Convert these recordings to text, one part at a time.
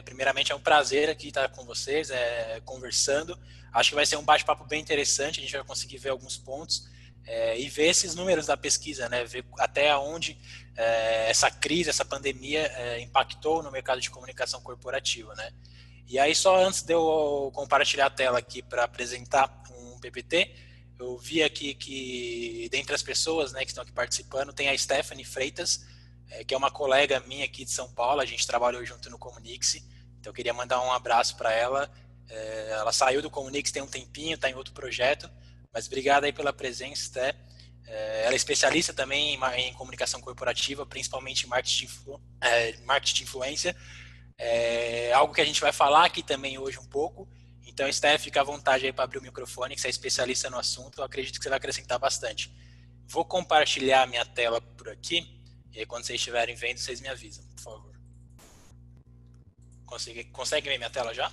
Primeiramente, é um prazer aqui estar com vocês, conversando. Acho que vai ser um bate-papo bem interessante, a gente vai conseguir ver alguns pontos e ver esses números da pesquisa, né? Ver até onde essa crise, essa pandemia impactou no mercado de comunicação corporativa, né? E aí, só antes de eu compartilhar a tela aqui para apresentar um PPT, eu vi aqui que, dentre as pessoas, né, que estão aqui participando, tem a Stephanie Freitas, que é uma colega minha aqui de São Paulo, a gente trabalhou junto no Comunix, então eu queria mandar um abraço para ela. Ela saiu do Comunix tem um tempinho, está em outro projeto, mas obrigado aí pela presença, Sté. Ela é especialista também em comunicação corporativa, principalmente em marketing de influência, algo que a gente vai falar aqui também hoje um pouco. Então, Steph, fica à vontade aí para abrir o microfone, que você é especialista no assunto, eu acredito que você vai acrescentar bastante. Vou compartilhar a minha tela por aqui, e aí quando vocês estiverem vendo, vocês me avisam, por favor. Consegue ver minha tela já?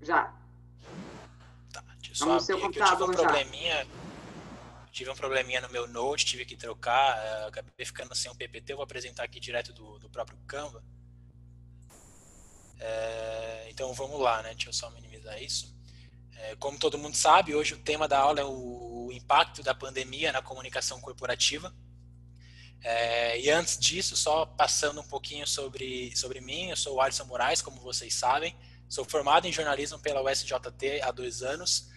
Já. Tá, deixa eu só abrir aqui. Eu tive um probleminha no meu Note, tive que trocar, acabei ficando sem um PPT, eu vou apresentar aqui direto do próprio Canva. Então vamos lá, né? Deixa eu só minimizar isso. Como todo mundo sabe, hoje o tema da aula é o impacto da pandemia na comunicação corporativa. E antes disso, só passando um pouquinho sobre mim, eu sou o Alisson Moraes, como vocês sabem, sou formado em jornalismo pela USJT há 2 anos,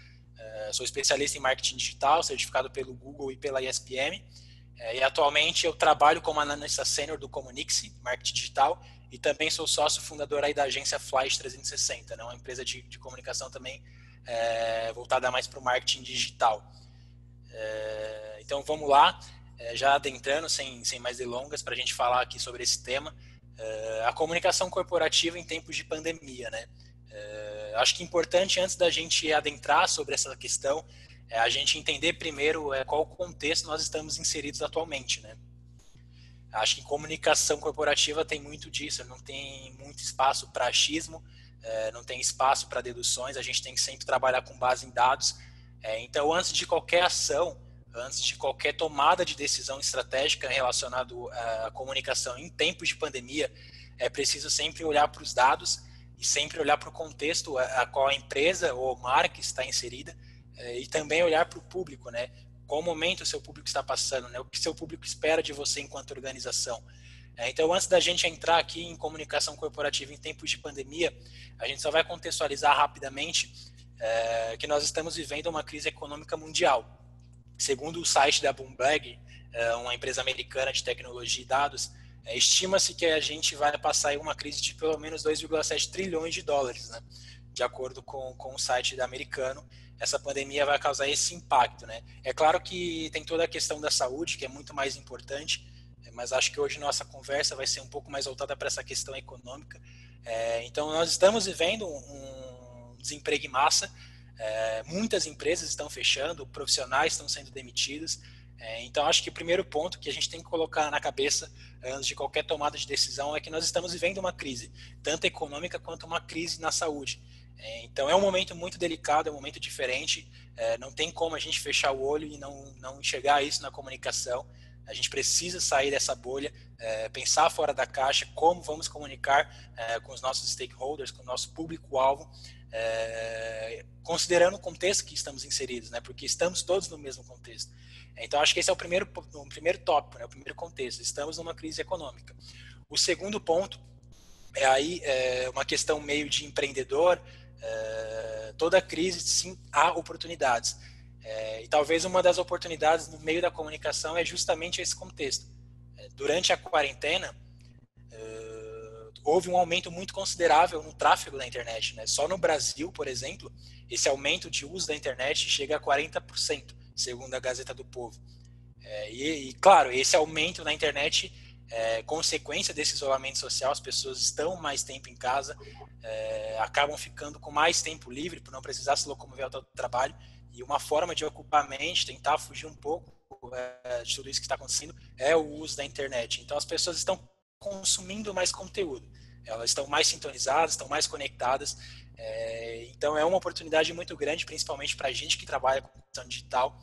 sou especialista em marketing digital, certificado pelo Google e pela ESPM, e atualmente eu trabalho como analista sênior do Comunix, marketing digital, e também sou sócio fundador aí da agência Flight 360, né, uma empresa de comunicação também voltada mais para o marketing digital. Então vamos lá, já adentrando, sem mais delongas, para a gente falar aqui sobre esse tema, a comunicação corporativa em tempos de pandemia, né? Acho que é importante, antes da gente adentrar sobre essa questão, a gente entender primeiro qual o contexto nós estamos inseridos atualmente, né? Acho que em comunicação corporativa tem muito disso, não tem muito espaço para achismo, não tem espaço para deduções, a gente tem que sempre trabalhar com base em dados. Então, antes de qualquer ação, antes de qualquer tomada de decisão estratégica relacionada à comunicação em tempos de pandemia, é preciso sempre olhar para os dados e sempre olhar para o contexto a qual a empresa ou marca está inserida, e também olhar para o público, né? Qual momento o seu público está passando, né? O que seu público espera de você enquanto organização. Então, antes da gente entrar aqui em comunicação corporativa em tempos de pandemia, a gente só vai contextualizar rapidamente que nós estamos vivendo uma crise econômica mundial. Segundo o site da Bloomberg, uma empresa americana de tecnologia e dados, estima-se que a gente vai passar uma crise de pelo menos 2,7 trilhões de dólares, né? De acordo com o site da americano, essa pandemia vai causar esse impacto, né? É claro que tem toda a questão da saúde, que é muito mais importante, mas acho que hoje nossa conversa vai ser um pouco mais voltada para essa questão econômica. Então, nós estamos vivendo um desemprego em massa, muitas empresas estão fechando, profissionais estão sendo demitidos. Então, acho que o primeiro ponto que a gente tem que colocar na cabeça antes de qualquer tomada de decisão é que nós estamos vivendo uma crise, tanto econômica quanto uma crise na saúde. Então, é um momento muito delicado, é um momento diferente, não tem como a gente fechar o olho e não enxergar isso na comunicação. A gente precisa sair dessa bolha, pensar fora da caixa, como vamos comunicar com os nossos stakeholders, com o nosso público-alvo, considerando o contexto que estamos inseridos, né? Porque estamos todos no mesmo contexto. Então, acho que esse é o primeiro tópico, né? O primeiro contexto. Estamos numa crise econômica. O segundo ponto é uma questão meio de empreendedor. Toda crise, sim, há oportunidades. E talvez uma das oportunidades no meio da comunicação é justamente esse contexto. Durante a quarentena, houve um aumento muito considerável no tráfego da internet, né? Só no Brasil, por exemplo, esse aumento de uso da internet chega a 40%, segundo a Gazeta do Povo. Claro, esse aumento na internet é consequência desse isolamento social, as pessoas estão mais tempo em casa, acabam ficando com mais tempo livre por não precisar se locomover ao trabalho, e uma forma de ocupar a mente, tentar fugir um pouco de tudo isso que está acontecendo, é o uso da internet. Então as pessoas estão consumindo mais conteúdo, elas estão mais sintonizadas, estão mais conectadas, então é uma oportunidade muito grande, principalmente para a gente que trabalha com comunicação digital.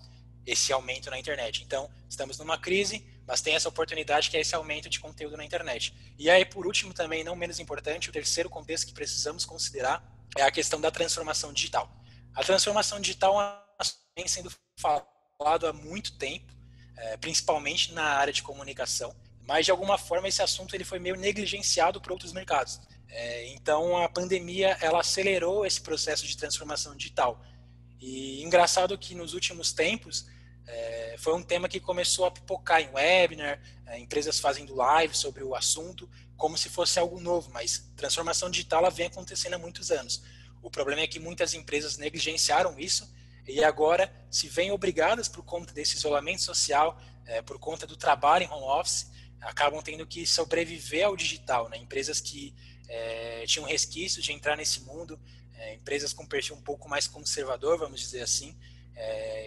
esse aumento na internet. Então, estamos numa crise, mas tem essa oportunidade que é esse aumento de conteúdo na internet. E aí, por último, também não menos importante, o terceiro contexto que precisamos considerar é a questão da transformação digital. A transformação digital vem sendo falado há muito tempo, principalmente na área de comunicação, mas de alguma forma esse assunto ele foi meio negligenciado por outros mercados. Então a pandemia ela acelerou esse processo de transformação digital. E engraçado que nos últimos tempos foi um tema que começou a pipocar em webinar, empresas fazendo live sobre o assunto, como se fosse algo novo, mas transformação digital ela vem acontecendo há muitos anos. O problema é que muitas empresas negligenciaram isso e agora se veem obrigadas por conta desse isolamento social, por conta do trabalho em home office, acabam tendo que sobreviver ao digital, né? Empresas que tinham resquícios de entrar nesse mundo, empresas com perfil um pouco mais conservador, vamos dizer assim.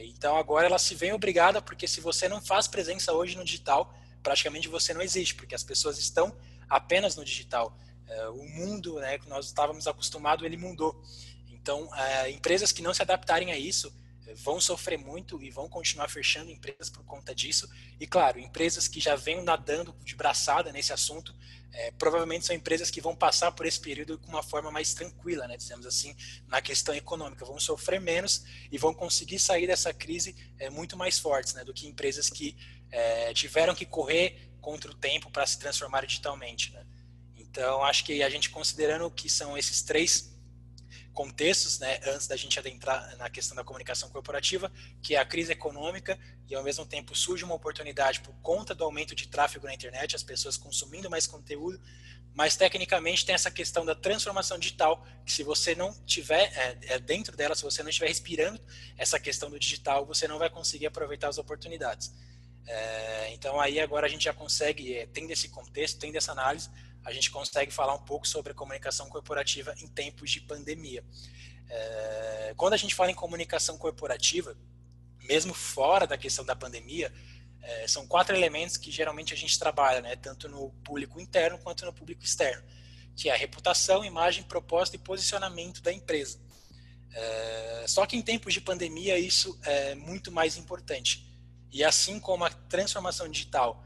Então agora elas se veem obrigadas, porque se você não faz presença hoje no digital, praticamente você não existe, porque as pessoas estão apenas no digital. O mundo, né, que nós estávamos acostumados, ele mudou. Então, empresas que não se adaptarem a isso vão sofrer muito e vão continuar fechando empresas por conta disso. E, claro, empresas que já vêm nadando de braçada nesse assunto, provavelmente são empresas que vão passar por esse período com uma forma mais tranquila, né, dizemos assim, na questão econômica. Vão sofrer menos e vão conseguir sair dessa crise muito mais fortes, né, do que empresas que tiveram que correr contra o tempo para se transformar digitalmente, né. Então, acho que a gente considerando que são esses três contextos, né, antes da gente adentrar na questão da comunicação corporativa, que é a crise econômica e ao mesmo tempo surge uma oportunidade por conta do aumento de tráfego na internet, as pessoas consumindo mais conteúdo, mas tecnicamente tem essa questão da transformação digital, que se você não tiver dentro dela, se você não estiver respirando essa questão do digital, você não vai conseguir aproveitar as oportunidades. Então aí agora a gente já consegue, tendo esse contexto, tendo essa análise, a gente consegue falar um pouco sobre a comunicação corporativa em tempos de pandemia. Quando a gente fala em comunicação corporativa, mesmo fora da questão da pandemia, são 4 elementos que geralmente a gente trabalha, né, tanto no público interno quanto no público externo, que é a reputação, imagem, propósito e posicionamento da empresa. Só que em tempos de pandemia isso é muito mais importante. E assim como a transformação digital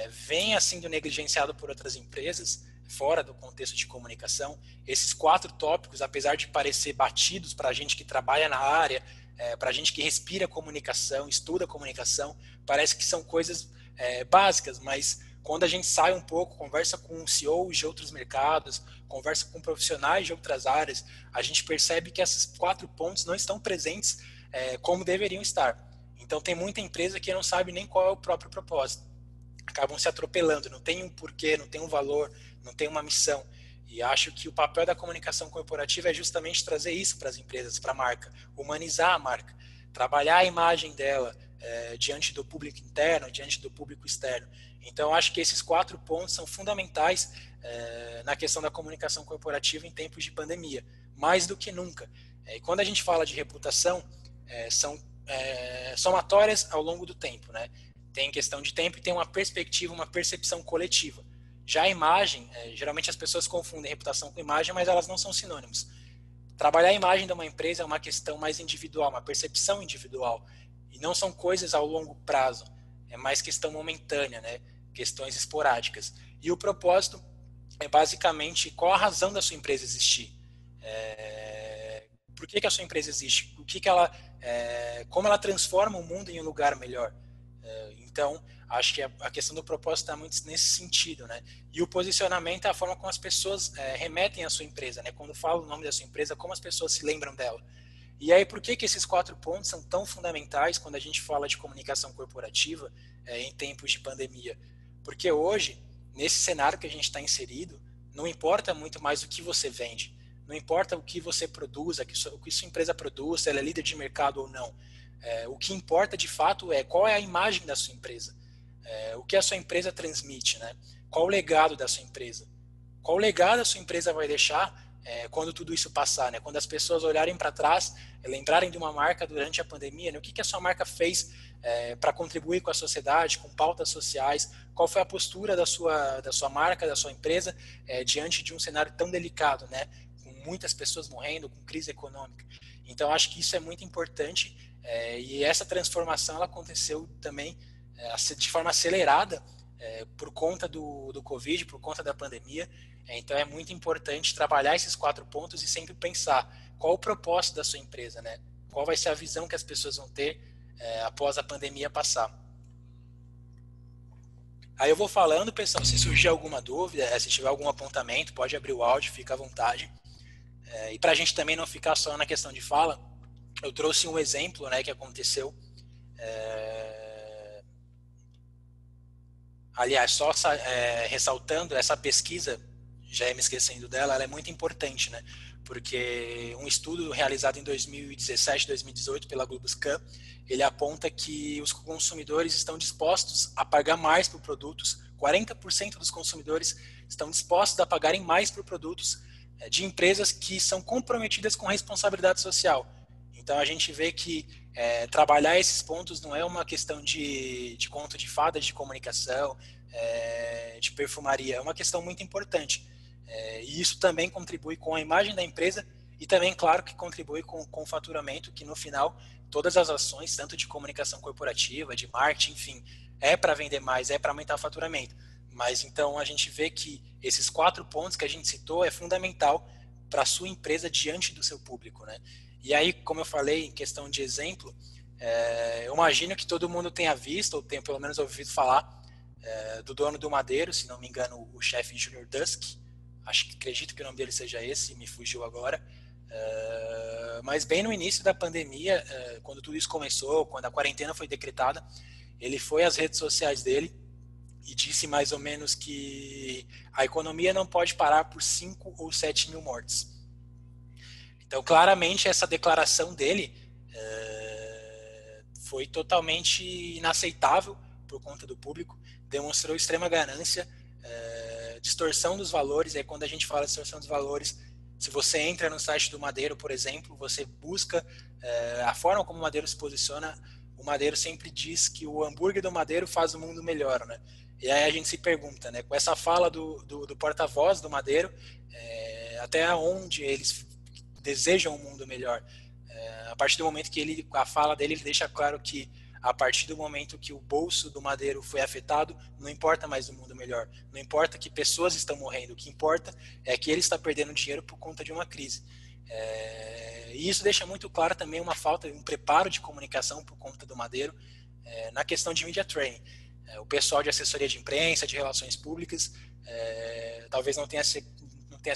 vem sendo negligenciado por outras empresas, fora do contexto de comunicação, esses 4 tópicos, apesar de parecer batidos para a gente que trabalha na área, para a gente que respira comunicação, estuda comunicação, parece que são coisas básicas, mas quando a gente sai um pouco, conversa com CEOs de outros mercados, conversa com profissionais de outras áreas, a gente percebe que esses 4 pontos não estão presentes como deveriam estar. Então tem muita empresa que não sabe nem qual é o próprio propósito. Acabam se atropelando, não tem um porquê, não tem um valor, não tem uma missão. E acho que o papel da comunicação corporativa é justamente trazer isso para as empresas, para a marca, humanizar a marca, trabalhar a imagem dela diante do público interno, diante do público externo. Então, acho que esses 4 pontos são fundamentais na questão da comunicação corporativa em tempos de pandemia, mais do que nunca. E quando a gente fala de reputação, são somatórias ao longo do tempo, né? Tem questão de tempo e tem uma perspectiva, uma percepção coletiva. Já a imagem, geralmente as pessoas confundem reputação com imagem, mas elas não são sinônimos. Trabalhar a imagem de uma empresa é uma questão mais individual, uma percepção individual. E não são coisas ao longo prazo, é mais questão momentânea, né? Questões esporádicas. E o propósito é basicamente qual a razão da sua empresa existir. Por que a sua empresa existe? Como ela transforma o mundo em um lugar melhor? Então, acho que a questão do propósito está muito nesse sentido, né? E o posicionamento é a forma como as pessoas remetem à sua empresa, né? Quando falam o nome da sua empresa, como as pessoas se lembram dela. E aí, por que esses 4 pontos são tão fundamentais quando a gente fala de comunicação corporativa em tempos de pandemia? Porque hoje, nesse cenário que a gente está inserido, não importa muito mais o que você vende, não importa o que você produz, o que sua empresa produz, se ela é líder de mercado ou não. O que importa de fato é qual é a imagem da sua empresa, o que a sua empresa transmite, né? Qual o legado da sua empresa, qual o legado a sua empresa vai deixar quando tudo isso passar, né? Quando as pessoas olharem para trás, lembrarem de uma marca durante a pandemia, né? O que a sua marca fez para contribuir com a sociedade, com pautas sociais, qual foi a postura da sua marca, da sua empresa diante de um cenário tão delicado, né? Com muitas pessoas morrendo, com crise econômica. Então, acho que isso é muito importante E essa transformação ela aconteceu também de forma acelerada por conta do Covid, por conta da pandemia. Então é muito importante trabalhar esses 4 pontos e sempre pensar qual o propósito da sua empresa, né? Qual vai ser a visão que as pessoas vão ter após a pandemia passar. Aí eu vou falando, pessoal, se surgir alguma dúvida, se tiver algum apontamento, pode abrir o áudio, fica à vontade. E para a gente também não ficar só na questão de fala, eu trouxe um exemplo, né, que aconteceu. Aliás, só ressaltando, essa pesquisa, já ia me esquecendo dela, ela é muito importante, né? Porque um estudo realizado em 2017, 2018 pela Globoscan, ele aponta que os consumidores estão dispostos a pagar mais por produtos, 40% dos consumidores estão dispostos a pagarem mais por produtos de empresas que são comprometidas com responsabilidade social. Então a gente vê que trabalhar esses pontos não é uma questão de conto de fadas de comunicação, de perfumaria, é uma questão muito importante. E isso também contribui com a imagem da empresa e também, claro, que contribui com o faturamento, que no final, todas as ações, tanto de comunicação corporativa, de marketing, enfim, é para vender mais, é para aumentar o faturamento. Mas então a gente vê que esses 4 pontos que a gente citou é fundamental para a sua empresa diante do seu público, né? E aí, como eu falei, em questão de exemplo, eu imagino que todo mundo tenha visto, ou tenha pelo menos ouvido falar, do dono do Madeiro, se não me engano, o chefe Junior Dusk. Acredito que o nome dele seja esse, me fugiu agora. Mas bem no início da pandemia, quando tudo isso começou, quando a quarentena foi decretada, ele foi às redes sociais dele e disse mais ou menos que a economia não pode parar por 5 ou 7 mil mortes. Então, claramente, essa declaração dele foi totalmente inaceitável por conta do público, demonstrou extrema ganância, distorção dos valores. Aí quando a gente fala de distorção dos valores, se você entra no site do Madeiro, por exemplo, você busca a forma como o Madeiro se posiciona, o Madeiro sempre diz que o hambúrguer do Madeiro faz o mundo melhor, né? E aí a gente se pergunta, né, com essa fala do porta-voz do Madeiro, até onde eles desejam um mundo melhor. A partir do momento que a fala dele, ele deixa claro que a partir do momento que o bolso do Madeiro foi afetado, não importa mais o mundo melhor, não importa que pessoas estão morrendo, o que importa é que ele está perdendo dinheiro por conta de uma crise. E isso deixa muito claro também uma falta, um preparo de comunicação por conta do Madeiro na questão de media training. O pessoal de assessoria de imprensa, de relações públicas, talvez não tenha se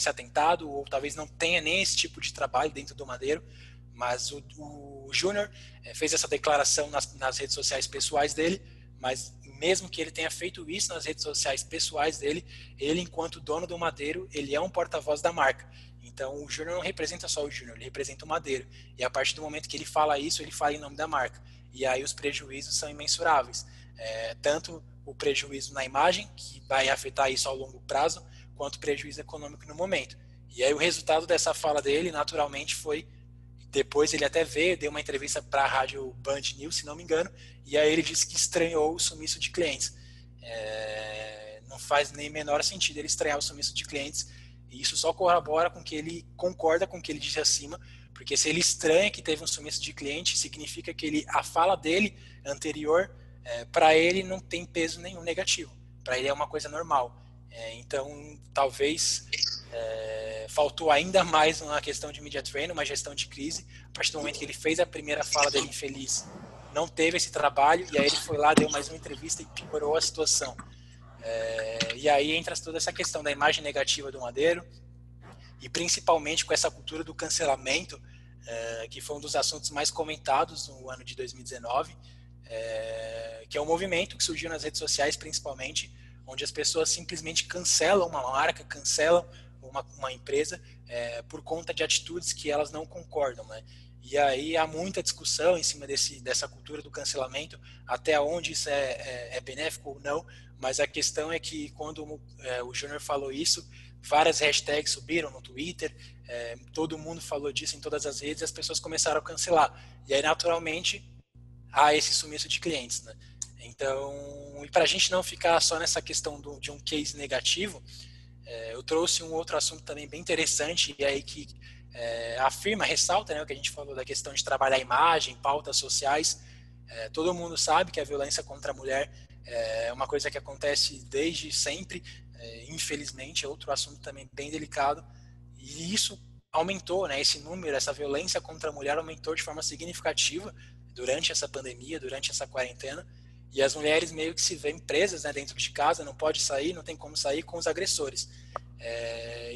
atentado, ou talvez não tenha nem esse tipo de trabalho dentro do Madeiro, mas o Júnior fez essa declaração nas redes sociais pessoais dele, mas mesmo que ele tenha feito isso nas redes sociais pessoais dele, ele, enquanto dono do Madeiro, ele é um porta-voz da marca. Então o Júnior não representa só o Júnior, ele representa o Madeiro. E a partir do momento que ele fala isso, ele fala em nome da marca. E aí os prejuízos são imensuráveis. Tanto o prejuízo na imagem, que vai afetar isso ao longo prazo, quanto o prejuízo econômico no momento. E aí o resultado dessa fala dele, naturalmente, foi... Depois ele até veio, deu uma entrevista para a rádio Band News, se não me engano, e aí ele disse que estranhou o sumiço de clientes. Não faz nem menor sentido ele estranhar o sumiço de clientes, e isso só corrobora com que ele concorda com o que ele disse acima, porque se ele estranha que teve um sumiço de cliente, significa que a fala dele anterior, para ele não tem peso nenhum negativo, para ele é uma coisa normal. Então, talvez faltou ainda mais uma questão de media training, uma gestão de crise. A partir do momento que ele fez a primeira fala dele infeliz, não teve esse trabalho, e aí ele foi lá, deu mais uma entrevista e piorou a situação. E aí entra toda essa questão da imagem negativa do Madeiro, e principalmente com essa cultura do cancelamento, que foi um dos assuntos mais comentados no ano de 2019, que é um movimento que surgiu nas redes sociais, principalmente, onde as pessoas simplesmente cancelam uma marca, cancelam uma empresa por conta de atitudes que elas não concordam, né? E aí há muita discussão em cima dessa cultura do cancelamento, até onde isso é benéfico ou não, mas a questão é que quando o Júnior falou isso, várias hashtags subiram no Twitter, todo mundo falou disso em todas as redes e as pessoas começaram a cancelar. E aí, naturalmente, há esse sumiço de clientes, né? Então, e para a gente não ficar só nessa questão de um case negativo, eu trouxe um outro assunto também bem interessante, e aí que afirma, ressalta, né, o que a gente falou da questão de trabalhar a imagem, pautas sociais. Todo mundo sabe que a violência contra a mulher é uma coisa que acontece desde sempre, infelizmente, é outro assunto também bem delicado, e isso aumentou, né, esse número, essa violência contra a mulher aumentou de forma significativa durante essa pandemia, durante essa quarentena, e as mulheres meio que se veem presas, né, dentro de casa, não pode sair, não tem como sair com os agressores.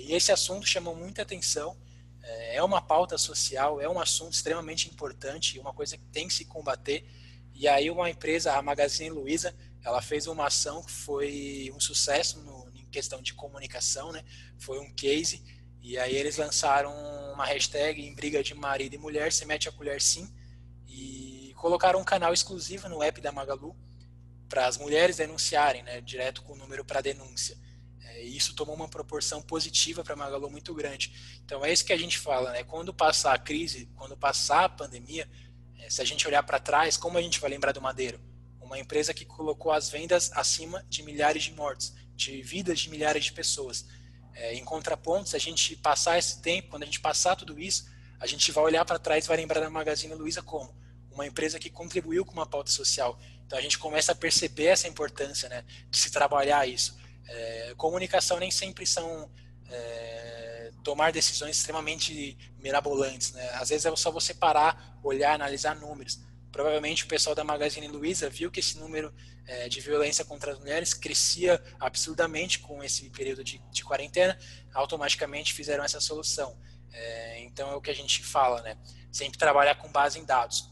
E esse assunto chamou muita atenção, é uma pauta social, é um assunto extremamente importante, uma coisa que tem que se combater. E aí uma empresa, a Magazine Luiza, ela fez uma ação que foi um sucesso em questão de comunicação, né? Foi um case, e aí eles lançaram uma hashtag em briga de marido e mulher, se mete a colher sim, e colocaram um canal exclusivo no app da Magalu para as mulheres denunciarem, né? Direto com o número para denúncia. E isso tomou uma proporção positiva para a Magalu muito grande. Então é isso que a gente fala, né? Quando passar a crise, quando passar a pandemia, se a gente olhar para trás, como a gente vai lembrar do Madeiro? Uma empresa que colocou as vendas acima de milhares de mortos, de vidas de milhares de pessoas. Em contraponto, se a gente passar esse tempo, quando a gente passar tudo isso, a gente vai olhar para trás e vai lembrar da Magazine Luiza como uma empresa que contribuiu com uma pauta social. Então a gente começa a perceber essa importância, né, de se trabalhar isso. Comunicação nem sempre são tomar decisões extremamente mirabolantes, né? Às vezes é só você parar, olhar, analisar números. Provavelmente o pessoal da Magazine Luiza viu que esse número de violência contra as mulheres crescia absurdamente com esse período de quarentena, automaticamente fizeram essa solução. Então é o que a gente fala, né? Sempre trabalhar com base em dados.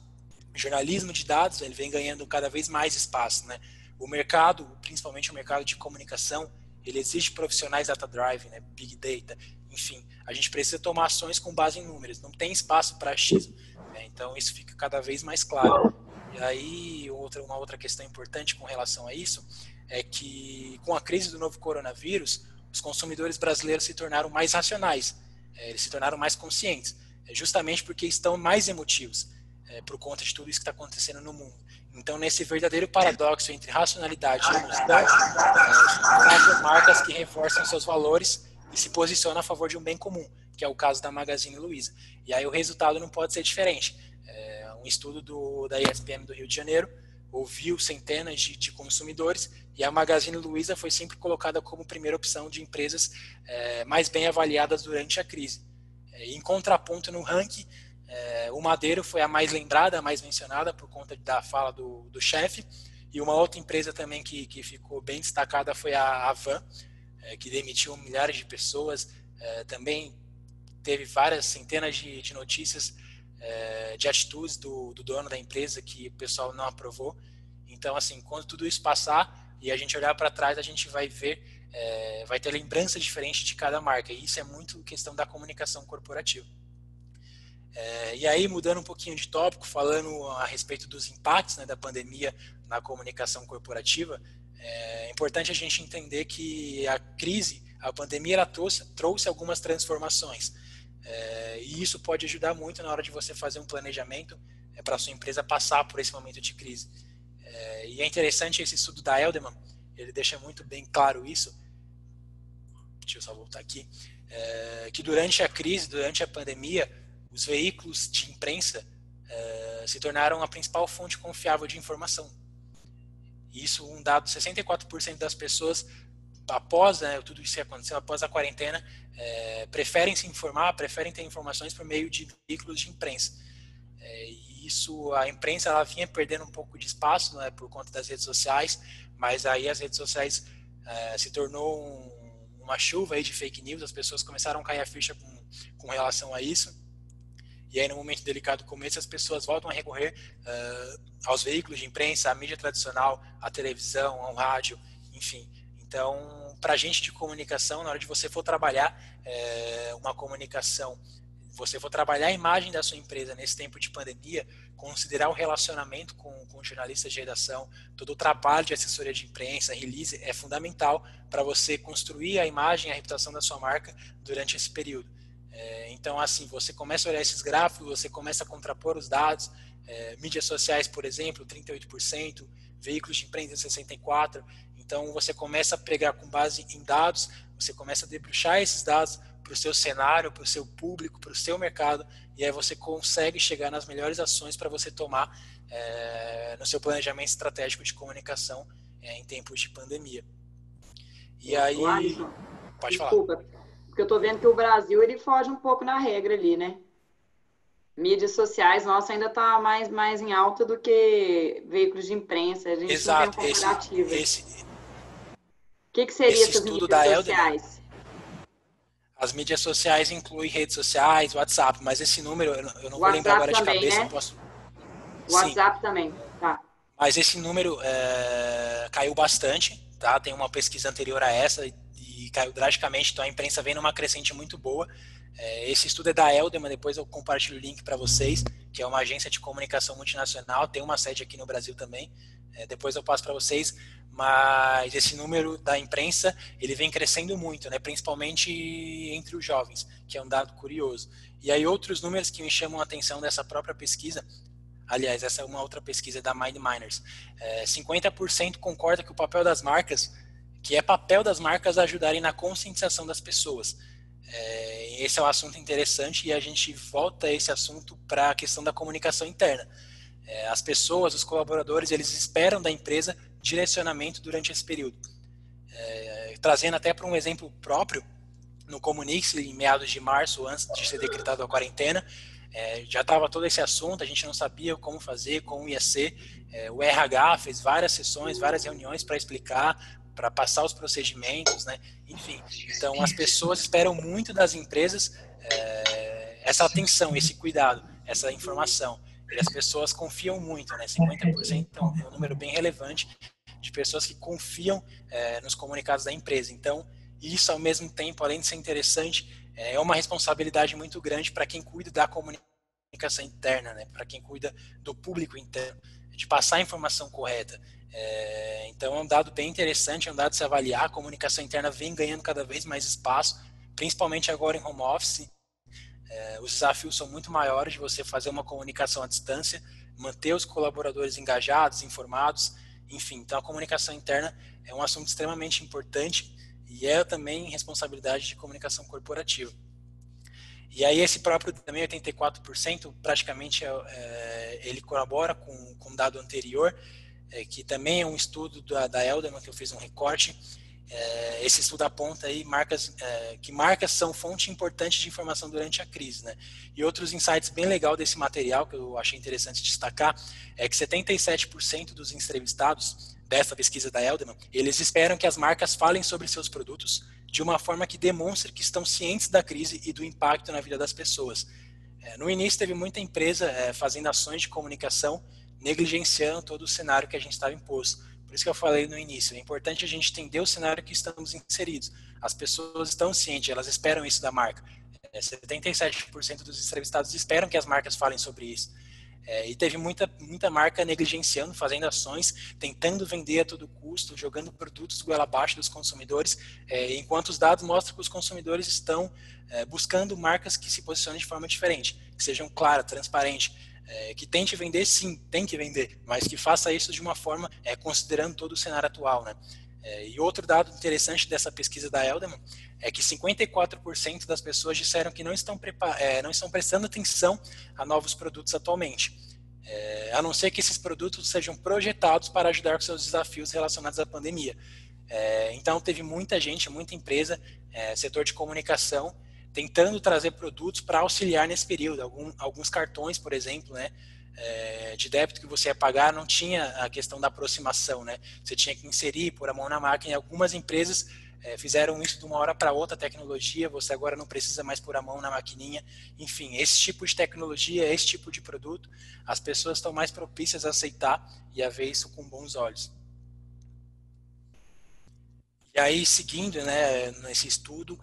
O jornalismo de dados, ele vem ganhando cada vez mais espaço, né? O mercado, principalmente o mercado de comunicação, ele exige profissionais data drive, né? Big data, enfim, a gente precisa tomar ações com base em números, não tem espaço para achismo, né? Então isso fica cada vez mais claro. E aí uma outra questão importante com relação a isso é que com a crise do novo coronavírus, os consumidores brasileiros se tornaram mais racionais, eles se tornaram mais conscientes, justamente porque estão mais emotivos, por conta de tudo isso que está acontecendo no mundo. Então, nesse verdadeiro paradoxo entre racionalidade e emoção, são marcas que reforçam seus valores e se posicionam a favor de um bem comum, que é o caso da Magazine Luiza. E aí o resultado não pode ser diferente. Um estudo da ESPM do Rio de Janeiro ouviu centenas de consumidores e a Magazine Luiza foi sempre colocada como primeira opção de empresas mais bem avaliadas durante a crise. Em contraponto, no ranking, o Madeiro foi a mais lembrada, a mais mencionada por conta da fala do chefe, e uma outra empresa também que ficou bem destacada foi a Van, que demitiu milhares de pessoas, também teve várias centenas de notícias de atitudes do dono da empresa que o pessoal não aprovou. Então, assim, quando tudo isso passar e a gente olhar para trás, a gente vai ver, vai ter lembrança diferente de cada marca, e isso é muito questão da comunicação corporativa. E aí, mudando um pouquinho de tópico, falando a respeito dos impactos, né, da pandemia na comunicação corporativa, é importante a gente entender que a crise, a pandemia, ela trouxe algumas transformações. E isso pode ajudar muito na hora de você fazer um planejamento para a sua empresa passar por esse momento de crise. E é interessante esse estudo da Elderman, ele deixa muito bem claro isso. Deixa eu só voltar aqui. Que durante a crise, durante a pandemia, os veículos de imprensa se tornaram a principal fonte confiável de informação. Isso, um dado, 64% das pessoas, após tudo isso que aconteceu, após a quarentena, preferem se informar, preferem ter informações por meio de veículos de imprensa. E isso, a imprensa, ela vinha perdendo um pouco de espaço, né, por conta das redes sociais, mas aí as redes sociais se tornou uma chuva aí de fake news, as pessoas começaram a cair a ficha com relação a isso. E aí, no momento delicado como esse, as pessoas voltam a recorrer aos veículos de imprensa, à mídia tradicional, à televisão, ao rádio, enfim. Então, para a gente de comunicação, na hora de você for trabalhar uma comunicação, você for trabalhar a imagem da sua empresa nesse tempo de pandemia, considerar o relacionamento com jornalistas de redação, todo o trabalho de assessoria de imprensa, release, é fundamental para você construir a imagem, a reputação da sua marca durante esse período. Então, assim, você começa a olhar esses gráficos, você começa a contrapor os dados, mídias sociais, por exemplo, 38%, veículos de imprensa, 64%. Então, você começa a pregar com base em dados, você começa a debruxar esses dados para o seu cenário, para o seu público, para o seu mercado, e aí você consegue chegar nas melhores ações para você tomar no seu planejamento estratégico de comunicação em tempos de pandemia. E aí, Alisson, pode falar. desculpa, porque eu estou vendo que o Brasil ele foge um pouco na regra ali, né? Mídias sociais, nossa, ainda está mais em alta do que veículos de imprensa. A gente não tem um Exato, comparativo. esse O que seria esse essas estudo mídias da Elderman, sociais? as mídias sociais incluem redes sociais, WhatsApp, mas esse número eu não vou lembrar WhatsApp agora de também, cabeça, eu né? posso. Sim, WhatsApp também, tá. mas esse número caiu bastante, tá? Tem uma pesquisa anterior a essa e caiu drasticamente, então a imprensa vem numa crescente muito boa. Esse estudo é da Elderman, depois eu compartilho o link para vocês, que é uma agência de comunicação multinacional, tem uma sede aqui no Brasil também, depois eu passo para vocês, mas esse número da imprensa, ele vem crescendo muito, né, principalmente entre os jovens, que é um dado curioso. E aí outros números que me chamam a atenção dessa própria pesquisa, aliás, essa é uma outra pesquisa da Mind Miners, 50% concorda que o papel das marcas, que é papel das marcas ajudarem na conscientização das pessoas. Esse é um assunto interessante e a gente volta a esse assunto para a questão da comunicação interna. As pessoas, os colaboradores, eles esperam da empresa direcionamento durante esse período. Trazendo até para um exemplo próprio, no Comunix, em meados de março, antes de ser decretada a quarentena, já estava todo esse assunto, a gente não sabia como fazer, como ia ser. O RH fez várias sessões, várias reuniões para explicar, para passar os procedimentos, né? Enfim, então as pessoas esperam muito das empresas essa atenção, esse cuidado, essa informação. E as pessoas confiam muito, né? 50% é um número bem relevante de pessoas que confiam nos comunicados da empresa. Então, isso ao mesmo tempo, além de ser interessante, é uma responsabilidade muito grande para quem cuida da comunicação interna, né? Para quem cuida do público interno, de passar a informação correta. Então é um dado bem interessante, é um dado de se avaliar. A comunicação interna vem ganhando cada vez mais espaço, principalmente agora em home office. Os desafios são muito maiores de você fazer uma comunicação à distância, manter os colaboradores engajados, informados, enfim. Então a comunicação interna é um assunto extremamente importante e é também responsabilidade de comunicação corporativa. E aí esse próprio também 84% praticamente ele colabora com um dado anterior, que também é um estudo da Elderman, que eu fiz um recorte. Esse estudo aponta aí que marcas são fonte importante de informação durante a crise, né? E outros insights bem legal desse material, que eu achei interessante destacar, é que 77% dos entrevistados dessa pesquisa da Elderman, eles esperam que as marcas falem sobre seus produtos de uma forma que demonstre que estão cientes da crise e do impacto na vida das pessoas. No início teve muita empresa fazendo ações de comunicação, negligenciando todo o cenário que a gente estava imposto. Por isso que eu falei no início, é importante a gente entender o cenário que estamos inseridos. As pessoas estão cientes, elas esperam isso da marca. 77% dos entrevistados esperam que as marcas falem sobre isso. E teve muita marca negligenciando, fazendo ações, tentando vender a todo custo, jogando produtos goela abaixo dos consumidores, enquanto os dados mostram que os consumidores estão buscando marcas que se posicionem de forma diferente, que sejam claras, transparentes, que tente vender, sim, tem que vender, mas que faça isso de uma forma considerando todo o cenário atual, né? E outro dado interessante dessa pesquisa da Elderman é que 54% das pessoas disseram que não estão prestando atenção a novos produtos atualmente, a não ser que esses produtos sejam projetados para ajudar com seus desafios relacionados à pandemia. Então teve muita gente, muita empresa, setor de comunicação, tentando trazer produtos para auxiliar nesse período. Alguns cartões, por exemplo, né, de débito que você ia pagar, não tinha a questão da aproximação, né? Você tinha que inserir, pôr a mão na máquina, e algumas empresas fizeram isso de uma hora para outra, tecnologia, você agora não precisa mais pôr a mão na maquininha. Enfim, esse tipo de tecnologia, esse tipo de produto, as pessoas estão mais propícias a aceitar e a ver isso com bons olhos. E aí, seguindo, né, nesse estudo,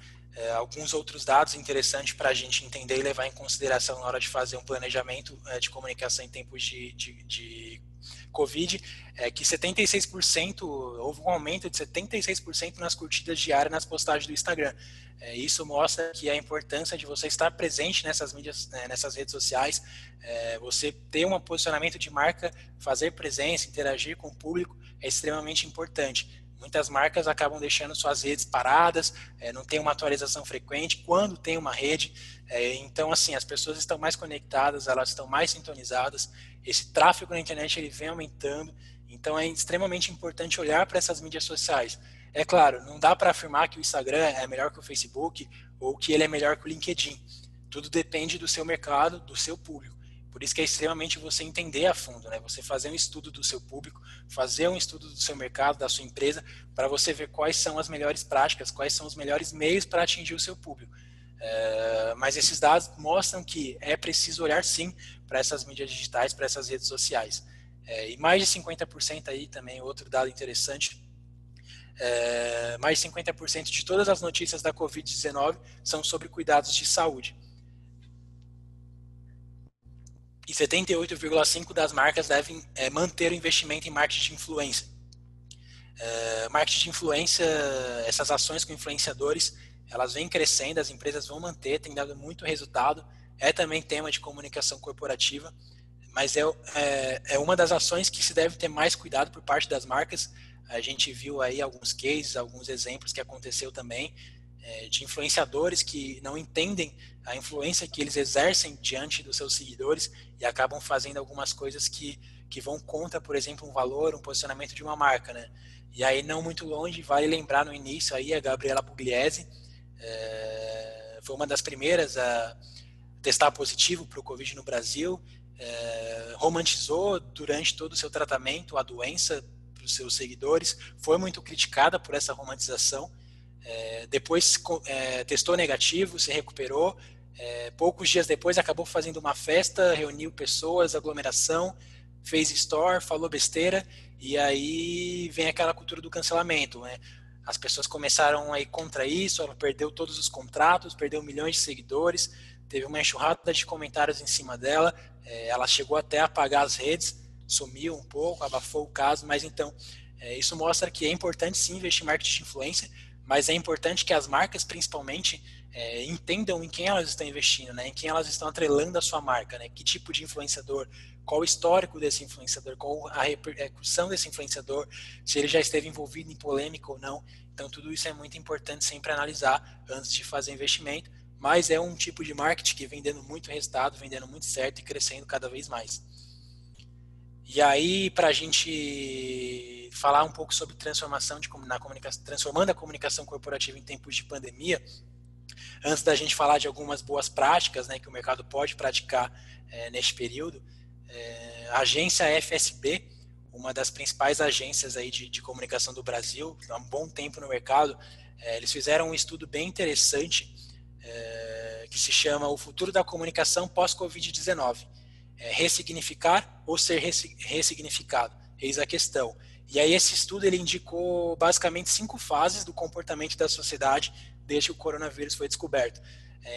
alguns outros dados interessantes para a gente entender e levar em consideração na hora de fazer um planejamento de comunicação em tempos de Covid, é que 76%, houve um aumento de 76% nas curtidas diárias nas postagens do Instagram. Isso mostra que a importância de você estar presente nessas mídias, nessas redes sociais, você ter um posicionamento de marca, fazer presença, interagir com o público é extremamente importante. Muitas marcas acabam deixando suas redes paradas, não tem uma atualização frequente, quando tem uma rede. Então, assim, as pessoas estão mais conectadas, elas estão mais sintonizadas, esse tráfego na internet ele vem aumentando, então é extremamente importante olhar para essas mídias sociais. É claro, não dá para afirmar que o Instagram é melhor que o Facebook ou que ele é melhor que o LinkedIn. Tudo depende do seu mercado, do seu público. Por isso que é extremamente você entender a fundo, né? Você fazer um estudo do seu público, fazer um estudo do seu mercado, da sua empresa, para você ver quais são as melhores práticas, quais são os melhores meios para atingir o seu público. Mas esses dados mostram que é preciso olhar sim para essas mídias digitais, para essas redes sociais. E mais de 50% aí também, outro dado interessante, mais de 50% de todas as notícias da Covid-19 são sobre cuidados de saúde. E 78,5% das marcas devem manter o investimento em marketing de influência. Marketing de influência, essas ações com influenciadores, elas vêm crescendo, as empresas vão manter, tem dado muito resultado. É também tema de comunicação corporativa, mas é uma das ações que se deve ter mais cuidado por parte das marcas. A gente viu aí alguns cases, alguns exemplos que aconteceu também, de influenciadores que não entendem a influência que eles exercem diante dos seus seguidores e acabam fazendo algumas coisas que vão contra, por exemplo, um valor, um posicionamento de uma marca, né? E aí, não muito longe, vale lembrar no início aí a Gabriela Pugliese, foi uma das primeiras a testar positivo para o Covid no Brasil, romantizou durante todo o seu tratamento a doença para os seus seguidores, foi muito criticada por essa romantização. Depois testou negativo, se recuperou, poucos dias depois acabou fazendo uma festa, reuniu pessoas, aglomeração, fez store, falou besteira, e aí vem aquela cultura do cancelamento, né? As pessoas começaram a ir contra isso, ela perdeu todos os contratos, perdeu milhões de seguidores, teve uma enxurrada de comentários em cima dela, ela chegou até a apagar as redes, sumiu um pouco, abafou o caso, mas então isso mostra que é importante sim investir em marketing de influência, mas é importante que as marcas, principalmente, entendam em quem elas estão investindo, né? Em quem elas estão atrelando a sua marca, né? Que tipo de influenciador, qual o histórico desse influenciador, qual a repercussão desse influenciador, se ele já esteve envolvido em polêmica ou não. Então, tudo isso é muito importante sempre analisar antes de fazer investimento, mas é um tipo de marketing que vem dando muito resultado, vem dando muito certo e crescendo cada vez mais. E aí, para a gente falar um pouco sobre transformação na comunicação, transformando a comunicação corporativa em tempos de pandemia, antes da gente falar de algumas boas práticas, né, que o mercado pode praticar neste período, a agência FSB, uma das principais agências aí de comunicação do Brasil, há um bom tempo no mercado, eles fizeram um estudo bem interessante que se chama O Futuro da Comunicação Pós-Covid-19. Ressignificar ou ser ressignificado? Eis a questão. E aí esse estudo ele indicou basicamente 5 fases do comportamento da sociedade desde que o coronavírus foi descoberto.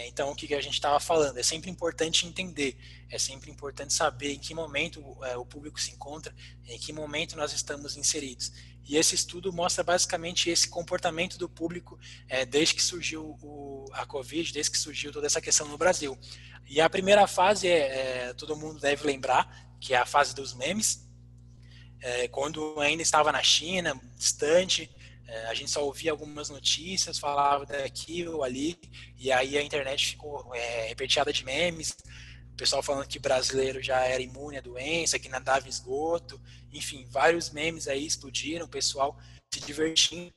Então, o que a gente estava falando? É sempre importante entender, é sempre importante saber em que momento o público se encontra, em que momento nós estamos inseridos. E esse estudo mostra basicamente esse comportamento do público desde que surgiu a Covid, desde que surgiu toda essa questão no Brasil. E a primeira fase todo mundo deve lembrar, que é a fase dos memes, quando ainda estava na China, distante, a gente só ouvia algumas notícias, falava daqui ou ali, e aí a internet ficou repeteada de memes, o pessoal falando que brasileiro já era imune à doença, que nadava em esgoto, enfim, vários memes aí explodiram, o pessoal se divertindo,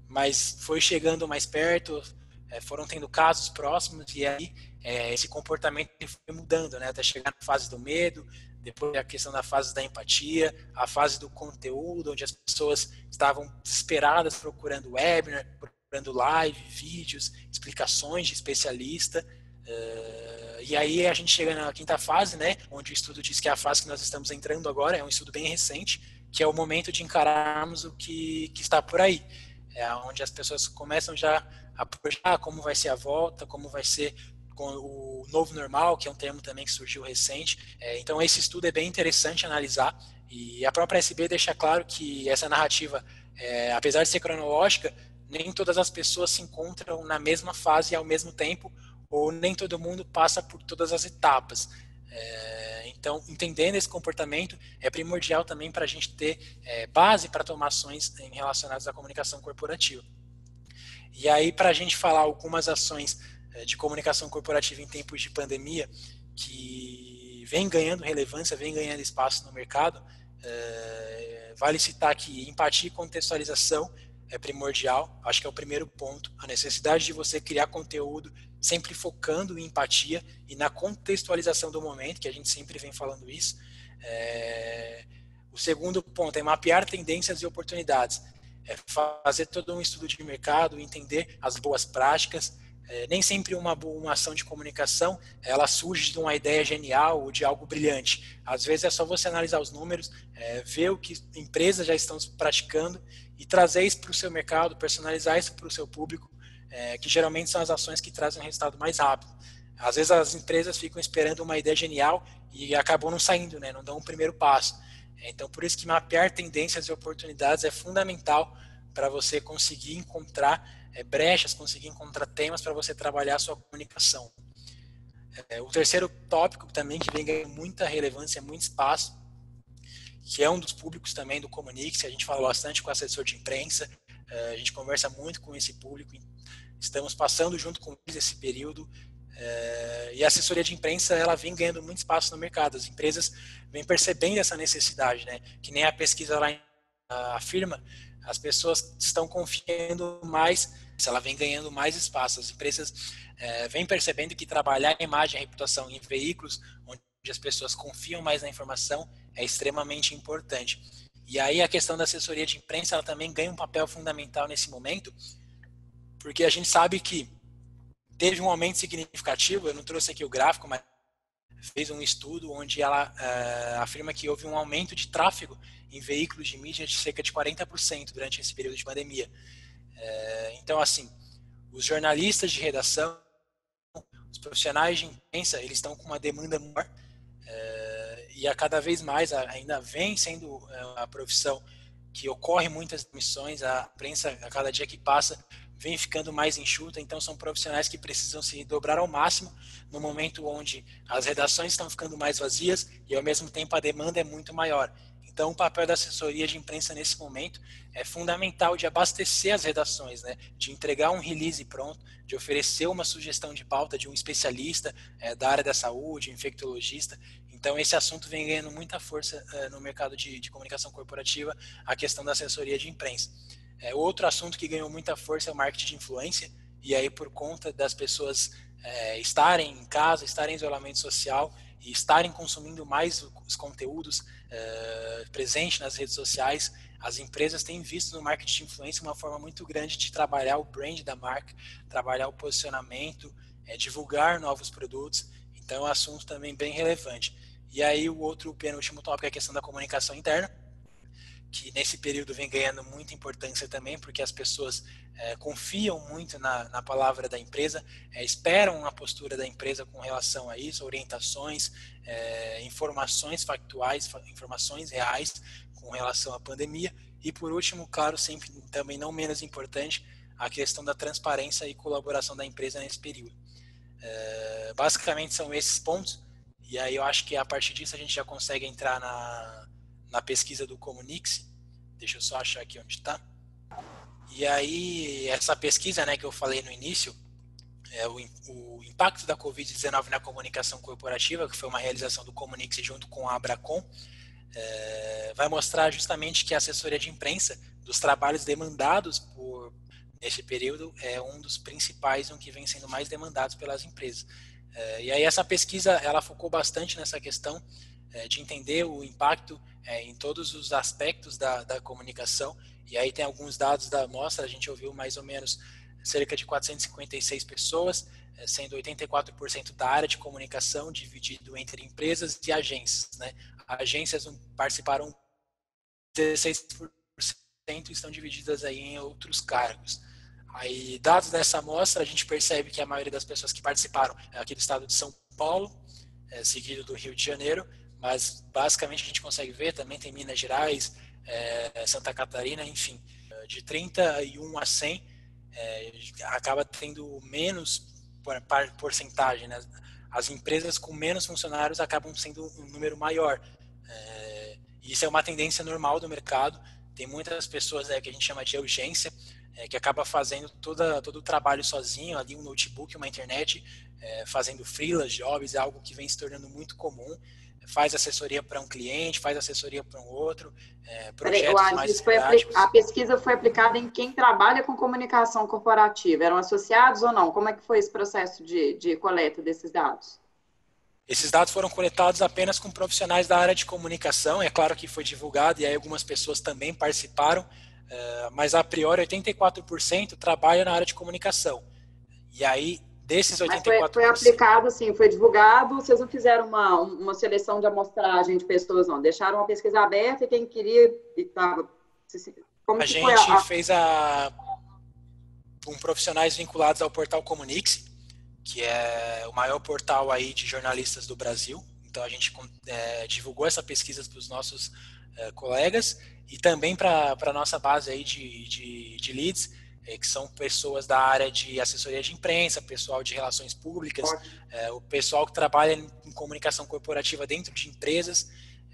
mas foi chegando mais perto, foram tendo casos próximos, e aí esse comportamento foi mudando, né, até chegar na fase do medo, depois a questão da fase da empatia, a fase do conteúdo, onde as pessoas estavam desesperadas procurando webinar, procurando live, vídeos, explicações de especialista. E aí a gente chega na quinta fase, né, onde o estudo diz que é a fase que nós estamos entrando agora, é um estudo bem recente, que é o momento de encararmos o que está por aí. Onde as pessoas começam já a projetar como vai ser a volta, como vai ser com o novo normal, que é um termo também que surgiu recente. Então esse estudo é bem interessante analisar, e a própria SB deixa claro que essa narrativa, apesar de ser cronológica, nem todas as pessoas se encontram na mesma fase ao mesmo tempo, ou nem todo mundo passa por todas as etapas. Então, entendendo esse comportamento é primordial também para a gente ter base para tomar ações relacionadas à comunicação corporativa. E aí, para a gente falar algumas ações de comunicação corporativa em tempos de pandemia, que vem ganhando relevância, vem ganhando espaço no mercado, vale citar que empatia e contextualização é primordial, acho que é o primeiro ponto, a necessidade de você criar conteúdo sempre focando em empatia e na contextualização do momento, que a gente sempre vem falando isso. O segundo ponto é mapear tendências e oportunidades, fazer todo um estudo de mercado, entender as boas práticas. Nem sempre uma ação de comunicação ela surge de uma ideia genial ou de algo brilhante. Às vezes é só você analisar os números, ver o que empresas já estão praticando e trazer isso para o seu mercado, personalizar isso para o seu público, que geralmente são as ações que trazem um resultado mais rápido. Às vezes as empresas ficam esperando uma ideia genial e acabam não saindo, né? Não dão um primeiro passo. Então, por isso que mapear tendências e oportunidades é fundamental para você conseguir encontrar brechas, conseguir encontrar temas para você trabalhar a sua comunicação. O terceiro tópico também que vem ganhando muita relevância, muito espaço, que é um dos públicos também do Comunique-se, a gente fala bastante com o assessor de imprensa, a gente conversa muito com esse público, estamos passando junto com eles esse período, e a assessoria de imprensa ela vem ganhando muito espaço no mercado, as empresas vêm percebendo essa necessidade, né? Que nem a pesquisa lá afirma, as pessoas estão confiando mais, ela vem ganhando mais espaço, as empresas vêm percebendo que trabalhar a imagem e a reputação em veículos onde as pessoas confiam mais na informação é extremamente importante. E aí a questão da assessoria de imprensa ela também ganha um papel fundamental nesse momento, porque a gente sabe que teve um aumento significativo, eu não trouxe aqui o gráfico, mas fez um estudo onde ela afirma que houve um aumento de tráfego em veículos de mídia de cerca de 40% durante esse período de pandemia. Então, assim, os jornalistas de redação, os profissionais de imprensa, eles estão com uma demanda maior e a cada vez mais ainda vem sendo a profissão que ocorre muitas demissões, a imprensa, a cada dia que passa, vem ficando mais enxuta, então são profissionais que precisam se dobrar ao máximo no momento onde as redações estão ficando mais vazias e ao mesmo tempo a demanda é muito maior. Então o papel da assessoria de imprensa nesse momento é fundamental de abastecer as redações, né? De entregar um release pronto, de oferecer uma sugestão de pauta de um especialista da área da saúde, infectologista. Então esse assunto vem ganhando muita força no mercado de comunicação corporativa, a questão da assessoria de imprensa. Outro assunto que ganhou muita força é o marketing de influência, e aí por conta das pessoas estarem em casa, estarem em isolamento social e estarem consumindo mais os conteúdos presentes nas redes sociais, as empresas têm visto no marketing de influência uma forma muito grande de trabalhar o brand da marca, trabalhar o posicionamento, divulgar novos produtos, então é um assunto também bem relevante. E aí o outro penúltimo tópico é a questão da comunicação interna, que nesse período vem ganhando muita importância também, porque as pessoas confiam muito na palavra da empresa, esperam a postura da empresa com relação a isso, orientações, informações factuais, informações reais com relação à pandemia. E por último, claro, sempre também não menos importante, a questão da transparência e colaboração da empresa nesse período. Basicamente são esses pontos, e aí eu acho que a partir disso a gente já consegue entrar na pesquisa do Comunique-se. Deixa eu só achar aqui onde está. E aí, essa pesquisa, né, que eu falei no início, o impacto da Covid-19 na comunicação corporativa, que foi uma realização do Comunique-se junto com a Abracom, vai mostrar justamente que a assessoria de imprensa, dos trabalhos demandados nesse período, é um dos principais, um que vem sendo mais demandados pelas empresas. E aí essa pesquisa, ela focou bastante nessa questão de entender o impacto em todos os aspectos da comunicação, e aí tem alguns dados da amostra, a gente ouviu mais ou menos cerca de 456 pessoas, sendo 84% da área de comunicação, dividido entre empresas e agências, né? Agências participaram 16% e estão divididas aí em outros cargos. Aí, dados dessa amostra, a gente percebe que a maioria das pessoas que participaram é aqui do estado de São Paulo, seguido do Rio de Janeiro, mas basicamente a gente consegue ver, também tem Minas Gerais, Santa Catarina, enfim, de 31 a 100, acaba tendo menos porcentagem, né? as empresas com menos funcionários acabam sendo um número maior. Isso é uma tendência normal do mercado. Tem muitas pessoas que a gente chama de urgência, que acaba fazendo todo o trabalho sozinho, ali um notebook, uma internet, fazendo freelas, jobs, é algo que vem se tornando muito comum. Faz assessoria para um cliente, faz assessoria para um outro, projetos mais esporádicos. A pesquisa foi aplicada em quem trabalha com comunicação corporativa. Eram associados ou não? Como é que foi esse processo de coleta desses dados? Esses dados foram coletados apenas com profissionais da área de comunicação. É claro que foi divulgado e aí algumas pessoas também participaram, mas a priori 84% trabalham na área de comunicação. E aí, desses 84%... Mas foi aplicado, assim, foi divulgado, vocês não fizeram uma seleção de amostragem de pessoas, não? Deixaram a pesquisa aberta e quem queria... A gente fez com profissionais vinculados ao portal Comunix, que é o maior portal aí de jornalistas do Brasil. Então, a gente divulgou essa pesquisa para os nossos colegas e também para a nossa base aí de leads, que são pessoas da área de assessoria de imprensa, pessoal de relações públicas, o pessoal que trabalha em comunicação corporativa dentro de empresas,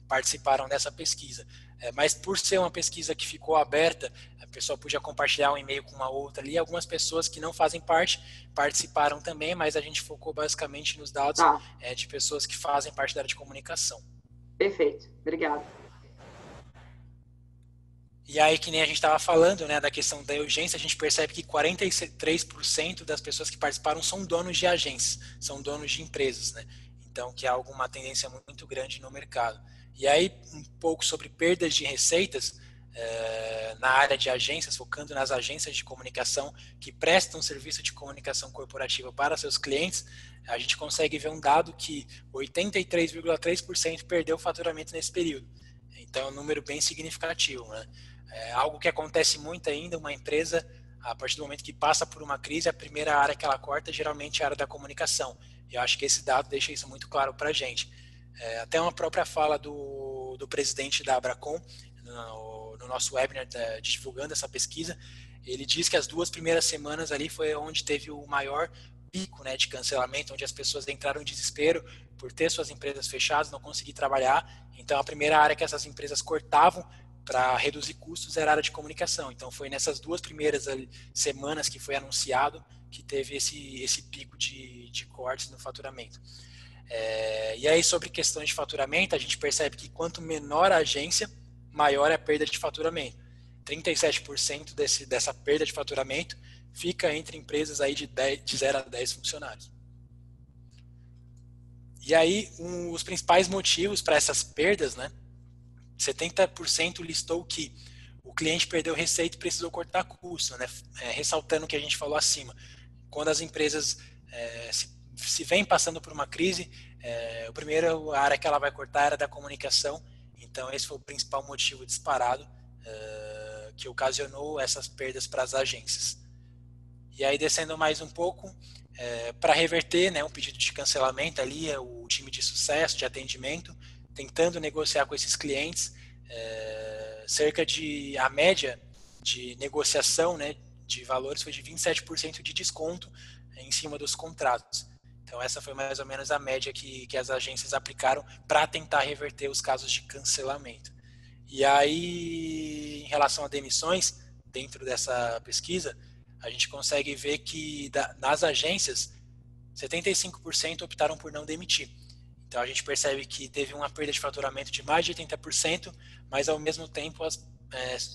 participaram dessa pesquisa. Mas por ser uma pesquisa que ficou aberta, a pessoa podia compartilhar um e-mail com uma outra ali. Algumas pessoas que não fazem parte participaram também, mas a gente focou basicamente nos dados de pessoas que fazem parte da área de comunicação. Perfeito, obrigado. E aí, que nem a gente estava falando, né, da questão da urgência, a gente percebe que 43% das pessoas que participaram são donos de agências, são donos de empresas, né? Então, que é uma tendência muito grande no mercado. E aí, um pouco sobre perdas de receitas na área de agências, focando nas agências de comunicação que prestam serviço de comunicação corporativa para seus clientes, a gente consegue ver um dado que 83,3% perdeu o faturamento nesse período. Então, é um número bem significativo, né? É algo que acontece muito ainda, uma empresa, a partir do momento que passa por uma crise, a primeira área que ela corta geralmente é a área da comunicação. E eu acho que esse dado deixa isso muito claro para a gente. Até uma própria fala do presidente da Abracom, no nosso webinar divulgando essa pesquisa, ele diz que as 2 primeiras semanas ali foi onde teve o maior pico, né, de cancelamento, onde as pessoas entraram em desespero por ter suas empresas fechadas, não conseguir trabalhar. Então, a primeira área que essas empresas cortavam para reduzir custos era a área de comunicação. Então, foi nessas 2 primeiras semanas que foi anunciado que teve esse pico de cortes no faturamento. E aí, sobre questões de faturamento, a gente percebe que quanto menor a agência, maior é a perda de faturamento. 37% dessa perda de faturamento fica entre empresas aí de 0 a 10 funcionários. E aí, os principais motivos para essas perdas, né? 70% listou que o cliente perdeu receita e precisou cortar custo, né? Ressaltando o que a gente falou acima. Quando as empresas se vêm passando por uma crise, a primeira área que ela vai cortar era da comunicação. Então, esse foi o principal motivo disparado que ocasionou essas perdas para as agências. E aí, descendo mais um pouco, para reverter, né, um pedido de cancelamento ali, o time de sucesso, de atendimento, tentando negociar com esses clientes, a média de negociação, né, de valores foi de 27% de desconto em cima dos contratos. Então, essa foi mais ou menos a média que as agências aplicaram para tentar reverter os casos de cancelamento. E aí, em relação a demissões, dentro dessa pesquisa, a gente consegue ver que nas agências, 75% optaram por não demitir. Então, a gente percebe que teve uma perda de faturamento de mais de 80%, mas, ao mesmo tempo,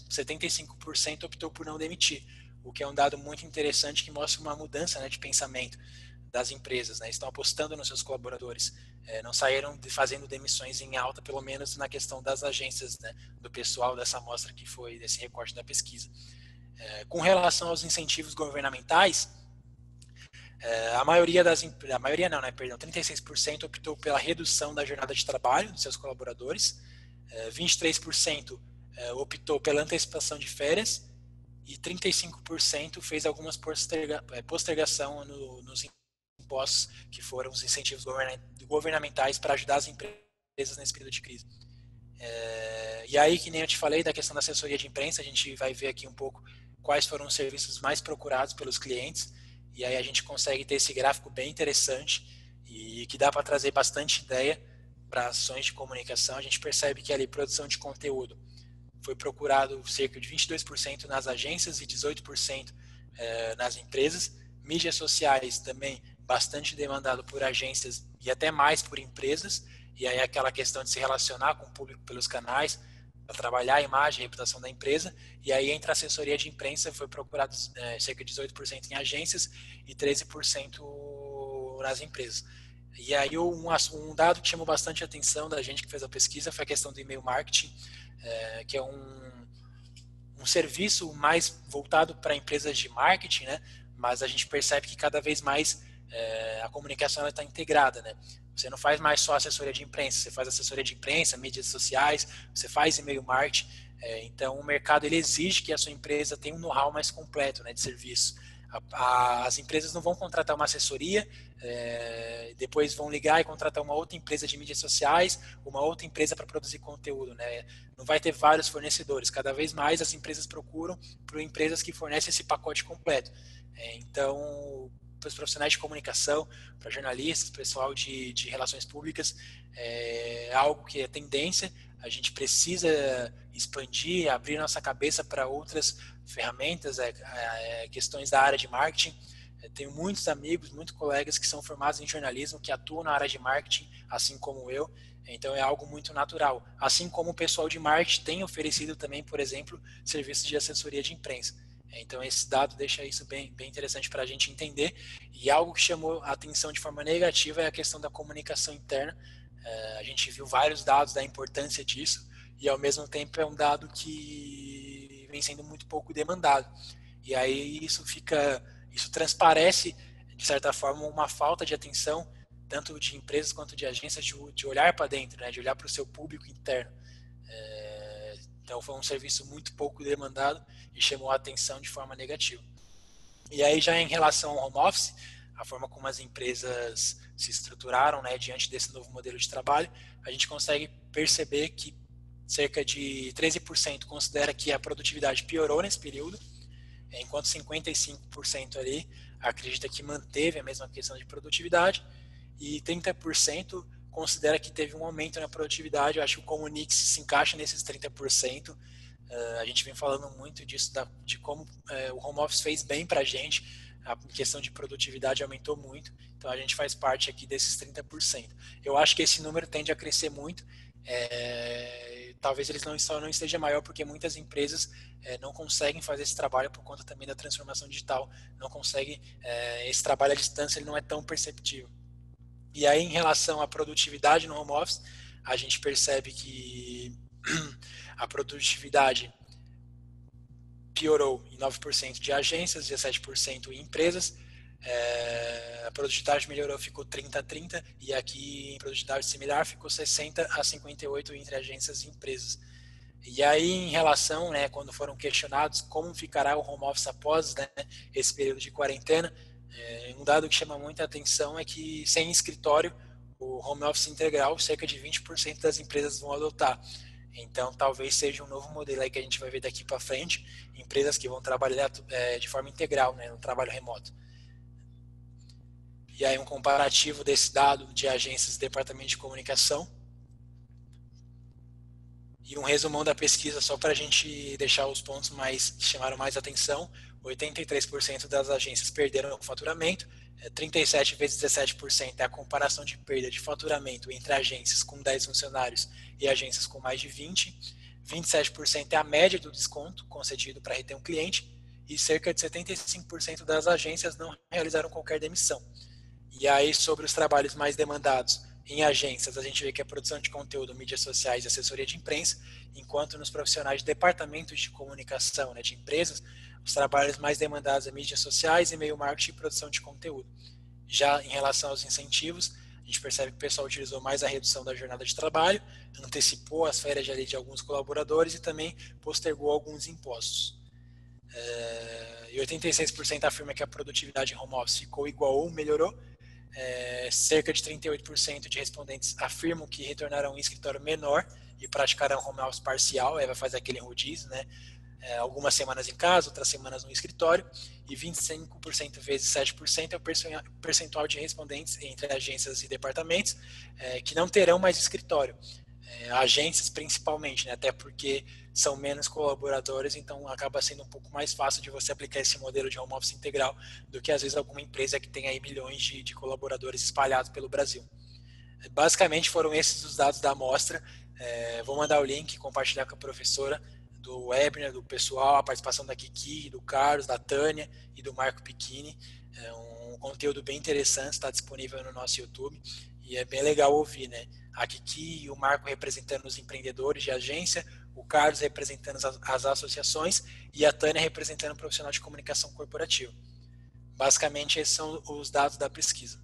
75% optou por não demitir, o que é um dado muito interessante que mostra uma mudança, né, de pensamento das empresas, né? Estão apostando nos seus colaboradores, não saíram fazendo demissões em alta, pelo menos na questão das agências, né, do pessoal dessa amostra que foi desse recorte da pesquisa. Com relação aos incentivos governamentais, a maioria não, né, perdão, 36% optou pela redução da jornada de trabalho dos seus colaboradores, 23% optou pela antecipação de férias e 35% fez algumas postergação nos impostos, que foram os incentivos governamentais para ajudar as empresas nesse período de crise. E aí, que nem eu te falei da questão da assessoria de imprensa, a gente vai ver aqui um pouco quais foram os serviços mais procurados pelos clientes, e aí a gente consegue ter esse gráfico bem interessante, e que dá para trazer bastante ideia para ações de comunicação. A gente percebe que ali produção de conteúdo foi procurado cerca de 22% nas agências e 18% nas empresas. Mídias sociais também bastante demandado por agências e até mais por empresas. E aí aquela questão de se relacionar com o público pelos canais, para trabalhar a imagem e a reputação da empresa. E aí entre a assessoria de imprensa foi procurado cerca de 18% em agências e 13% nas empresas. E aí um dado que chamou bastante atenção da gente que fez a pesquisa foi a questão do e-mail marketing, que é um serviço mais voltado para empresas de marketing, né? Mas a gente percebe que cada vez mais a comunicação está integrada, né? Você não faz mais só assessoria de imprensa, você faz assessoria de imprensa, mídias sociais, você faz e-mail marketing. Então o mercado ele exige que a sua empresa tenha um know-how mais completo, né, de serviço. As empresas não vão contratar uma assessoria, depois vão ligar e contratar uma outra empresa de mídias sociais, uma outra empresa para produzir conteúdo, né? Não vai ter vários fornecedores. Cada vez mais as empresas procuram por empresas que fornecem esse pacote completo. Então, para os profissionais de comunicação, para jornalistas, pessoal de relações públicas, é algo que é tendência. A gente precisa expandir, abrir nossa cabeça para outras ferramentas, questões da área de marketing. Tenho muitos amigos, muitos colegas que são formados em jornalismo, que atuam na área de marketing, assim como eu. Então é algo muito natural. Assim como o pessoal de marketing tem oferecido também, por exemplo, serviços de assessoria de imprensa. Então esse dado deixa isso bem interessante para a gente entender. E algo que chamou a atenção de forma negativa é a questão da comunicação interna. A gente viu vários dados da importância disso e ao mesmo tempo é um dado que vem sendo muito pouco demandado. E aí isso transparece, de certa forma, uma falta de atenção, tanto de empresas quanto de agências, de olhar para dentro, né, de olhar para o seu público interno. Então foi um serviço muito pouco demandado e chamou a atenção de forma negativa. E aí já em relação ao home office, a forma como as empresas se estruturaram, né, diante desse novo modelo de trabalho, a gente consegue perceber que cerca de 13% considera que a produtividade piorou nesse período, enquanto 55% ali acredita que manteve a mesma questão de produtividade e 30% considera que teve um aumento na produtividade. Eu acho que o Comunix se encaixa nesses 30%. A gente vem falando muito disso, de como o home office fez bem para a gente, a questão de produtividade aumentou muito, então a gente faz parte aqui desses 30%. Eu acho que esse número tende a crescer muito, talvez eles não esteja maior porque muitas empresas não conseguem fazer esse trabalho por conta também da transformação digital, não conseguem, esse trabalho à distância ele não é tão perceptível. E aí em relação à produtividade no home office, a gente percebe que a produtividade piorou em 9% de agências, 17% em empresas. A produtividade melhorou, ficou 30-30, e aqui em produtividade similar ficou 60-58 entre agências e empresas. E aí em relação, né, quando foram questionados como ficará o home office após, né, esse período de quarentena, um dado que chama muita atenção é que sem escritório, o home office integral, cerca de 20% das empresas vão adotar. Então, talvez seja um novo modelo aí que a gente vai ver daqui para frente, empresas que vão trabalhar de forma integral, né, no trabalho remoto. E aí um comparativo desse dado de agências e departamento de comunicação. E um resumão da pesquisa só para a gente deixar os pontos que chamaram mais atenção. 83% das agências perderam o faturamento, 37 vezes 17% é a comparação de perda de faturamento entre agências com 10 funcionários e agências com mais de 20, 27% é a média do desconto concedido para reter um cliente e cerca de 75% das agências não realizaram qualquer demissão. E aí sobre os trabalhos mais demandados em agências, a gente vê que é produção de conteúdo, mídias sociais e assessoria de imprensa, enquanto nos profissionais de departamentos de comunicação, né, de empresas, os trabalhos mais demandados é mídias sociais, e-mail marketing e produção de conteúdo. Já em relação aos incentivos, a gente percebe que o pessoal utilizou mais a redução da jornada de trabalho, antecipou as férias de alguns colaboradores e também postergou alguns impostos. E 86% afirma que a produtividade em home office ficou igual ou melhorou. Cerca de 38% de respondentes afirmam que retornarão em escritório menor e praticarão home office parcial, vai fazer aquele rodízio, né? algumas semanas em casa, outras semanas no escritório, e 25% vezes 7% é o percentual de respondentes entre agências e departamentos que não terão mais escritório. Agências principalmente, né? Até porque são menos colaboradores, então acaba sendo um pouco mais fácil de você aplicar esse modelo de home office integral do que às vezes alguma empresa que tem aí milhões de colaboradores espalhados pelo Brasil. Basicamente foram esses os dados da amostra. Vou mandar o link, compartilhar com a professora do webinar, do pessoal, a participação da Kiki, do Carlos, da Tânia e do Marco Pichini. É um conteúdo bem interessante, está disponível no nosso YouTube e é bem legal ouvir, né? A Kiki e o Marco representando os empreendedores de agência, o Carlos representando as associações e a Tânia representando o profissional de comunicação corporativa. Basicamente, esses são os dados da pesquisa.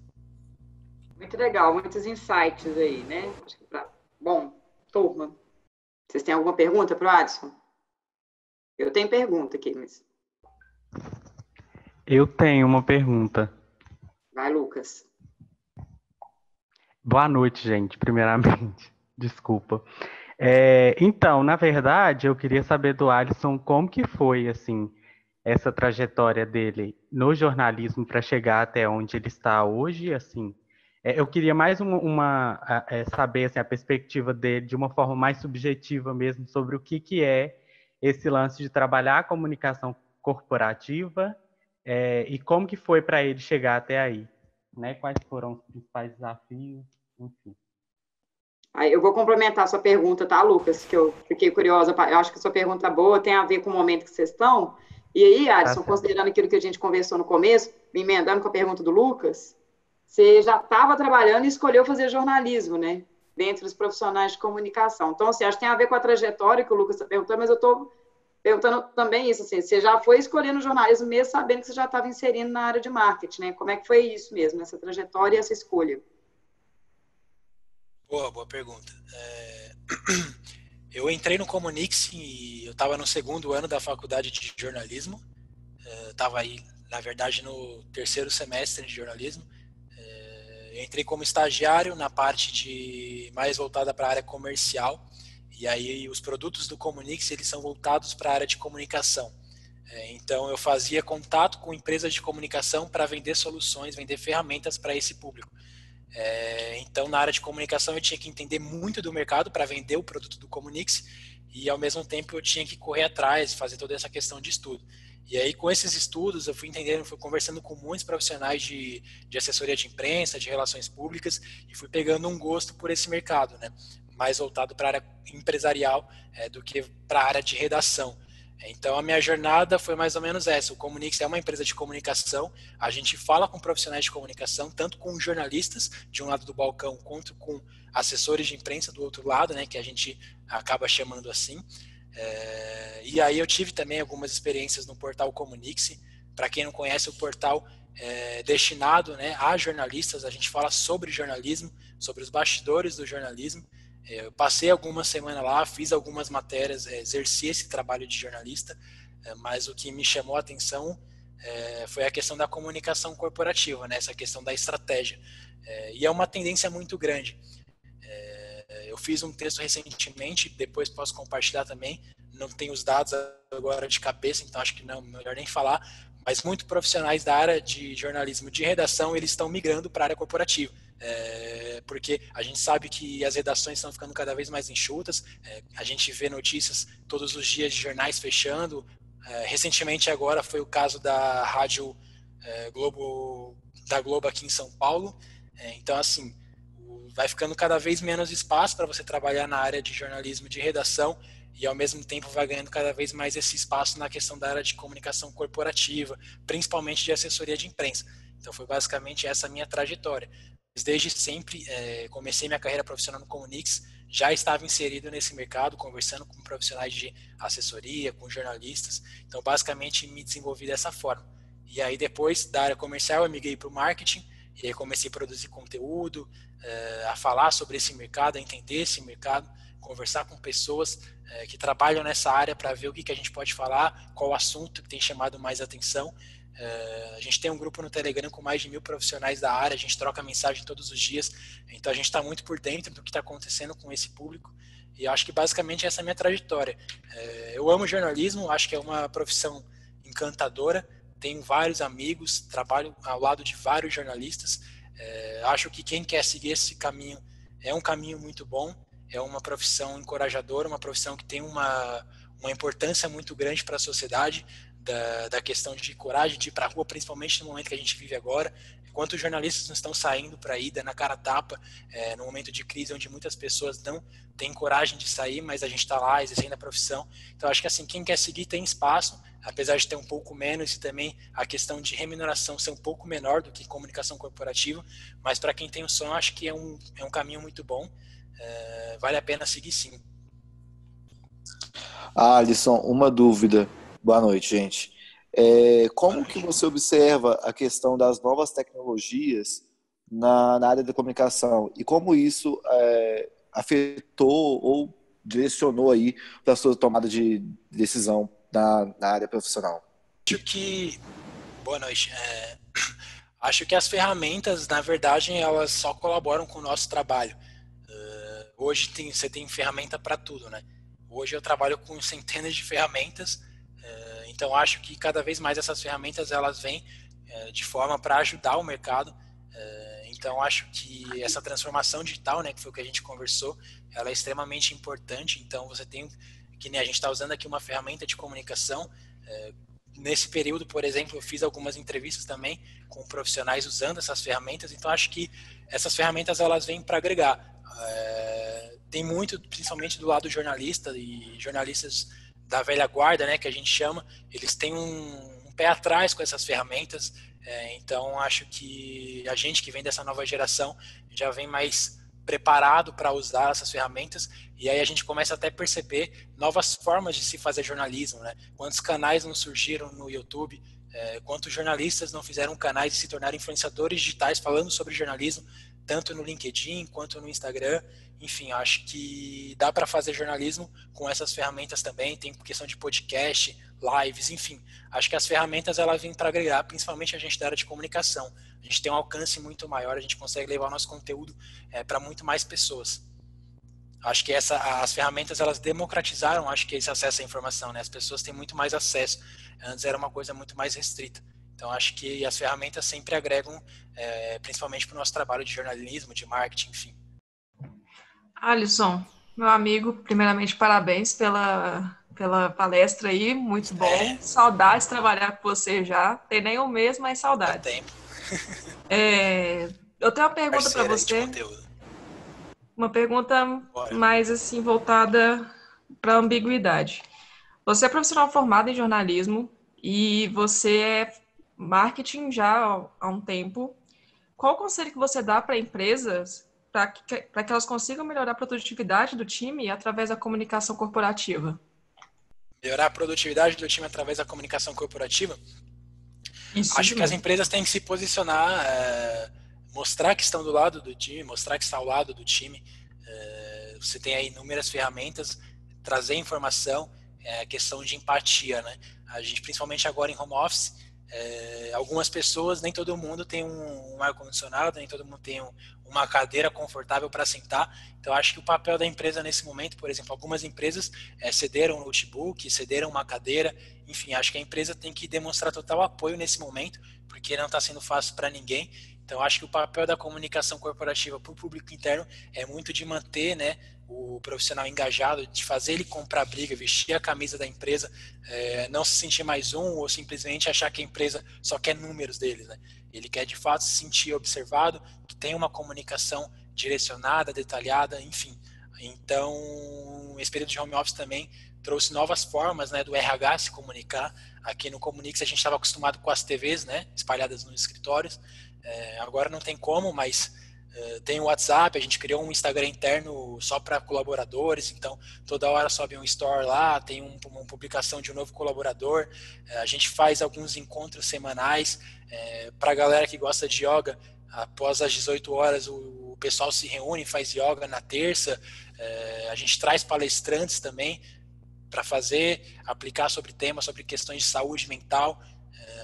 Muito legal, muitos insights aí, né? Bom, turma, vocês têm alguma pergunta para o Adson? Eu tenho pergunta aqui, mas... Eu tenho uma pergunta. Vai, Lucas. Boa noite, gente, primeiramente. Desculpa. Então, na verdade, eu queria saber do Alisson como que foi, assim, essa trajetória dele no jornalismo para chegar até onde ele está hoje, assim. Eu queria mais saber assim, a perspectiva dele de uma forma mais subjetiva mesmo sobre o que é esse lance de trabalhar a comunicação corporativa e como que foi para ele chegar até aí, né? Quais foram os principais desafios, enfim. Aí eu vou complementar a sua pergunta, tá, Lucas? Que eu fiquei curiosa. Eu acho que a sua pergunta boa tem a ver com o momento que vocês estão. E aí, Alisson, considerando aquilo que a gente conversou no começo, me emendando com a pergunta do Lucas, você já estava trabalhando e escolheu fazer jornalismo, né? Dentre os profissionais de comunicação. Então, assim, acho que tem a ver com a trajetória que o Lucas está perguntando, mas eu estou perguntando também isso, assim, você já foi escolhendo jornalismo mesmo sabendo que você já estava inserindo na área de marketing, né? Como é que foi isso mesmo, essa trajetória e essa escolha? Boa pergunta. Eu entrei no Comunix e eu estava no segundo ano da faculdade de jornalismo. Estava aí, na verdade, no terceiro semestre de jornalismo. Eu entrei como estagiário na parte mais voltada para a área comercial. E aí os produtos do Comunix, eles são voltados para a área de comunicação. Então eu fazia contato com empresas de comunicação para vender soluções, vender ferramentas para esse público. Então, na área de comunicação, eu tinha que entender muito do mercado para vender o produto do Comunix e, ao mesmo tempo, eu tinha que correr atrás, fazer toda essa questão de estudo. E aí, com esses estudos, eu fui entendendo, fui conversando com muitos profissionais de assessoria de imprensa, de relações públicas, e fui pegando um gosto por esse mercado, né? Mais voltado para a área empresarial do que para a área de redação. Então, a minha jornada foi mais ou menos essa. O Comunix é uma empresa de comunicação. A gente fala com profissionais de comunicação, tanto com jornalistas, de um lado do balcão, quanto com assessores de imprensa do outro lado, né, que a gente acaba chamando assim. E aí eu tive também algumas experiências no portal Comunix. Para quem não conhece, o portal é destinado, né, a jornalistas. A gente fala sobre jornalismo, sobre os bastidores do jornalismo. Eu passei algumas semanas lá, fiz algumas matérias, exerci esse trabalho de jornalista, mas o que me chamou a atenção foi a questão da comunicação corporativa, né? Essa questão da estratégia. E é uma tendência muito grande. Eu fiz um texto recentemente, depois posso compartilhar também, não tenho os dados agora de cabeça, então acho que não, melhor nem falar, mas muitos profissionais da área de jornalismo de redação, eles estão migrando para a área corporativa. Porque a gente sabe que as redações estão ficando cada vez mais enxutas, a gente vê notícias todos os dias de jornais fechando, recentemente agora foi o caso da rádio Globo aqui em São Paulo, então assim, vai ficando cada vez menos espaço para você trabalhar na área de jornalismo de redação e ao mesmo tempo vai ganhando cada vez mais esse espaço na questão da área de comunicação corporativa, principalmente de assessoria de imprensa. Então foi basicamente essa a minha trajetória. Desde sempre, comecei minha carreira profissional no Comunix, já estava inserido nesse mercado, conversando com profissionais de assessoria, com jornalistas. Então, basicamente, me desenvolvi dessa forma. E aí, depois da área comercial, eu migrei para o marketing, e aí comecei a produzir conteúdo, a falar sobre esse mercado, a entender esse mercado, conversar com pessoas que trabalham nessa área para ver o que a gente pode falar, qual assunto que tem chamado mais atenção. A gente tem um grupo no Telegram com mais de 1.000 profissionais da área, a gente troca mensagem todos os dias, então a gente está muito por dentro do que está acontecendo com esse público E acho que basicamente essa é a minha trajetória. Eu amo jornalismo, acho que é uma profissão encantadora, tenho vários amigos, trabalho ao lado de vários jornalistas. Acho que quem quer seguir esse caminho é um caminho muito bom, é uma profissão encorajadora, uma profissão que tem uma importância muito grande para a sociedade, da questão de coragem de ir para a rua, principalmente no momento que a gente vive agora. Quantos jornalistas não estão saindo para ir, dando a cara a tapa, no momento de crise, onde muitas pessoas não têm coragem de sair, mas a gente está lá exercendo a profissão. Então, acho que assim, quem quer seguir tem espaço, apesar de ter um pouco menos, e também a questão de remuneração ser um pouco menor do que comunicação corporativa, mas para quem tem o sonho, acho que é um caminho muito bom, vale a pena seguir sim. Alisson, uma dúvida. Boa noite, gente. Como que você observa a questão das novas tecnologias na área da comunicação e como isso afetou ou direcionou aí para a sua tomada de decisão na área profissional? Boa noite. Acho que as ferramentas, na verdade, elas só colaboram com o nosso trabalho. Hoje você tem ferramenta para tudo, né? Hoje eu trabalho com centenas de ferramentas, então acho que cada vez mais essas ferramentas elas vêm de forma para ajudar o mercado. Então acho que essa transformação digital, né, que foi o que a gente conversou, ela é extremamente importante. Então você tem, que nem a gente está usando aqui uma ferramenta de comunicação. Nesse período, por exemplo, eu fiz algumas entrevistas também com profissionais usando essas ferramentas. Então acho que essas ferramentas elas vêm para agregar. Tem muito, principalmente do lado jornalista e jornalistas da velha guarda, né, que a gente chama, eles têm um pé atrás com essas ferramentas. Então acho que a gente que vem dessa nova geração já vem mais preparado para usar essas ferramentas, e aí a gente começa até a perceber novas formas de se fazer jornalismo, né? Quantos canais não surgiram no YouTube, quantos jornalistas não fizeram canais e se tornaram influenciadores digitais falando sobre jornalismo, tanto no LinkedIn quanto no Instagram. Enfim, acho que dá para fazer jornalismo com essas ferramentas também. Tem questão de podcast, lives, enfim. Acho que as ferramentas elas vêm para agregar, principalmente a gente da área de comunicação. A gente tem um alcance muito maior, a gente consegue levar o nosso conteúdo para muito mais pessoas. Acho que as ferramentas elas democratizaram, acho que esse acesso à informação, né? As pessoas têm muito mais acesso. Antes era uma coisa muito mais restrita. Então acho que as ferramentas sempre agregam, principalmente para o nosso trabalho de jornalismo, de marketing, enfim. Alisson, meu amigo, primeiramente parabéns pela palestra aí, muito bom. Saudades de trabalhar com você já. Tem nem um mês, mas saudades. Tempo. Eu tenho uma pergunta para você. Uma pergunta mais assim voltada para a ambiguidade. Você é profissional formado em jornalismo e você é marketing já há um tempo. Qual o conselho que você dá para empresas para que elas consigam melhorar a produtividade do time através da comunicação corporativa? Melhorar a produtividade do time através da comunicação corporativa? Isso Acho mesmo. que as empresas têm que se posicionar, mostrar que estão do lado do time, mostrar que está ao lado do time. Você tem aí inúmeras ferramentas, trazer informação, questão de empatia, né? A gente, principalmente agora em home office, algumas pessoas, nem todo mundo tem um ar-condicionado, nem todo mundo tem uma cadeira confortável para sentar. Então acho que o papel da empresa nesse momento, por exemplo, algumas empresas cederam um notebook, cederam uma cadeira, enfim, acho que a empresa tem que demonstrar total apoio nesse momento, porque não está sendo fácil para ninguém. Então acho que o papel da comunicação corporativa para o público interno é muito de manter, né, o profissional engajado, de fazer ele comprar briga, vestir a camisa da empresa, não se sentir mais um ou simplesmente achar que a empresa só quer números deles, né? Ele quer de fato se sentir observado, que tem uma comunicação direcionada, detalhada, enfim. Então, esse período de home office também trouxe novas formas, né, do RH se comunicar. Aqui no Comunix a gente estava acostumado com as TVs, né, espalhadas nos escritórios. Agora não tem como, mas tem o WhatsApp, a gente criou um Instagram interno só para colaboradores, então toda hora sobe um story lá, tem uma publicação de um novo colaborador. A gente faz alguns encontros semanais para a galera que gosta de yoga. Após as 18 horas o pessoal se reúne, faz yoga na terça. A gente traz palestrantes também para aplicar sobre temas, sobre questões de saúde mental.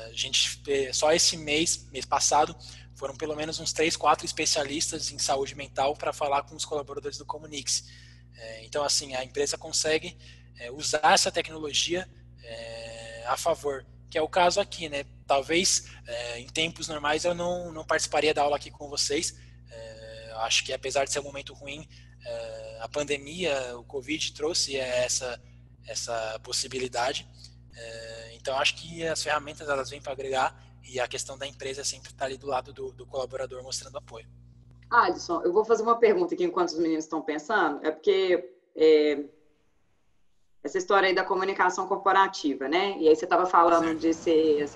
A gente, só esse mês passado, foram pelo menos uns 3, 4 especialistas em saúde mental para falar com os colaboradores do Comunix. Então, assim, a empresa consegue usar essa tecnologia a favor, que é o caso aqui, né? Talvez em tempos normais eu não participaria da aula aqui com vocês. Acho que apesar de ser um momento ruim, a pandemia, o Covid trouxe essa possibilidade. Então acho que as ferramentas elas vêm para agregar e a questão da empresa sempre está ali do lado do colaborador mostrando apoio. Alisson, eu vou fazer uma pergunta aqui enquanto os meninos estão pensando, porque essa história aí da comunicação corporativa, né? E aí você estava falando de ser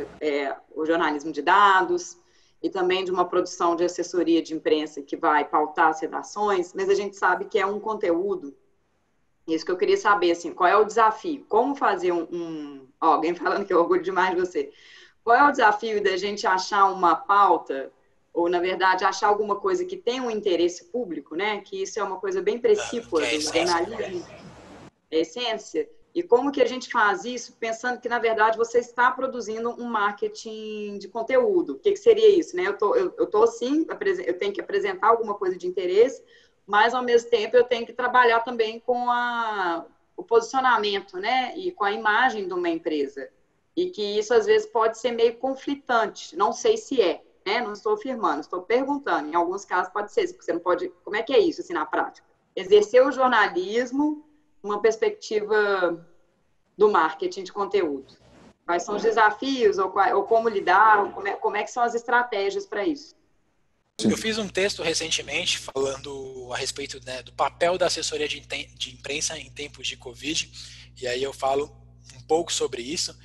o jornalismo de dados e também de uma produção de assessoria de imprensa que vai pautar as redações, mas a gente sabe que é um conteúdo. Isso que eu queria saber, assim, qual é o desafio? Como fazer alguém falando que eu orgulho demais de você. Qual é o desafio da gente achar uma pauta, ou, na verdade, achar alguma coisa que tenha um interesse público, né? Que isso é uma coisa bem precípua do jornalismo, é essência. E como que a gente faz isso pensando que, na verdade, você está produzindo um marketing de conteúdo? O que seria isso, né? Eu tô sim, eu tenho que apresentar alguma coisa de interesse, mas, ao mesmo tempo, eu tenho que trabalhar também com o posicionamento, né? E com a imagem de uma empresa. E que isso, às vezes, pode ser meio conflitante. Não sei se é, né? Não estou afirmando, estou perguntando. Em alguns casos pode ser, porque você não pode... Como é que é isso, assim, na prática? Exercer o jornalismo uma perspectiva do marketing de conteúdo. Quais são os desafios, ou como lidar, ou como é que são as estratégias para isso? Eu fiz um texto recentemente falando a respeito, né, do papel da assessoria de imprensa em tempos de Covid, e aí eu falo um pouco sobre isso.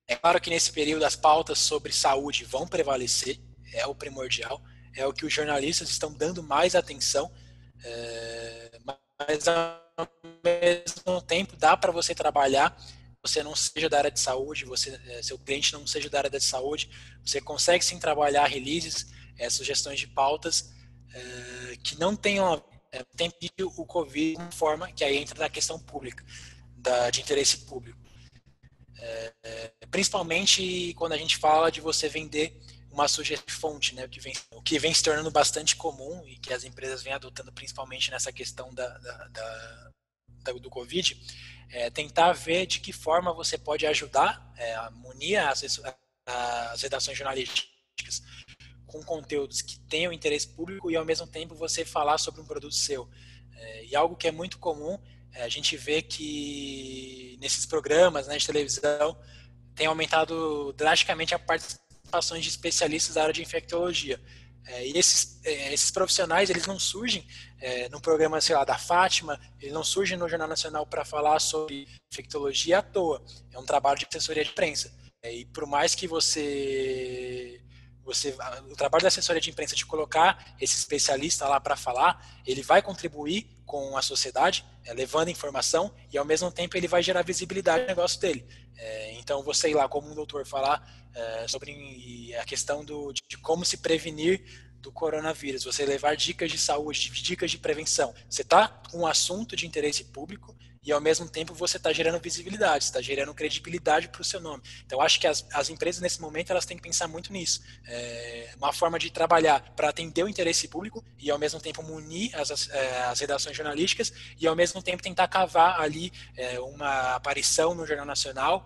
É claro que nesse período as pautas sobre saúde vão prevalecer, é o primordial, é o que os jornalistas estão dando mais atenção, mas ao mesmo tempo dá para você trabalhar, você não seja da área de saúde, seu cliente não seja da área de saúde, você consegue sim trabalhar releases, sugestões de pautas que não tenham o Covid de uma forma que aí entra na questão pública, de interesse público. Principalmente quando a gente fala de você vender uma sugestão de fonte, né, o que vem se tornando bastante comum e que as empresas vêm adotando principalmente nessa questão do Covid, tentar ver de que forma você pode ajudar a munir as redações jornalísticas com conteúdos que tenham interesse público e ao mesmo tempo você falar sobre um produto seu. E algo que é muito comum, a gente vê que nesses programas, né, de televisão tem aumentado drasticamente a participação de especialistas da área de infectologia. E esses profissionais, eles não surgem no programa, sei lá, da Fátima, eles não surgem no Jornal Nacional para falar sobre infectologia à toa. É um trabalho de assessoria de imprensa. E por mais que o trabalho da assessoria de imprensa de colocar esse especialista lá para falar, ele vai contribuir com a sociedade, levando informação e ao mesmo tempo ele vai gerar visibilidade no negócio dele. Então você ir lá como um doutor falar sobre a questão de como se prevenir do coronavírus, você levar dicas de saúde, dicas de prevenção, você está com um assunto de interesse público e ao mesmo tempo você está gerando visibilidade, está gerando credibilidade para o seu nome. Então acho que as empresas nesse momento elas têm que pensar muito nisso. Uma forma de trabalhar para atender o interesse público e ao mesmo tempo munir as redações jornalísticas e ao mesmo tempo tentar cavar ali uma aparição no Jornal Nacional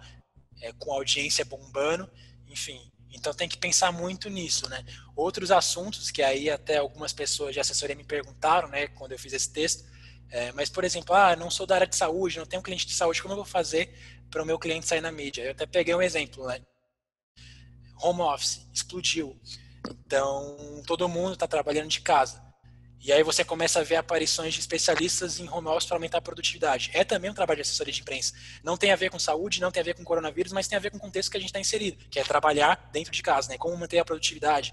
com audiência bombando, enfim. Então tem que pensar muito nisso, né? Outros assuntos que aí até algumas pessoas de assessoria me perguntaram, né, quando eu fiz esse texto, mas, por exemplo, não sou da área de saúde, não tenho cliente de saúde, como eu vou fazer para o meu cliente sair na mídia? Eu até peguei um exemplo, né? Home office, explodiu. Então, todo mundo está trabalhando de casa. E aí você começa a ver aparições de especialistas em home office para aumentar a produtividade. É também um trabalho de assessoria de imprensa. Não tem a ver com saúde, não tem a ver com coronavírus, mas tem a ver com o contexto que a gente está inserido, que é trabalhar dentro de casa, né? Como manter a produtividade,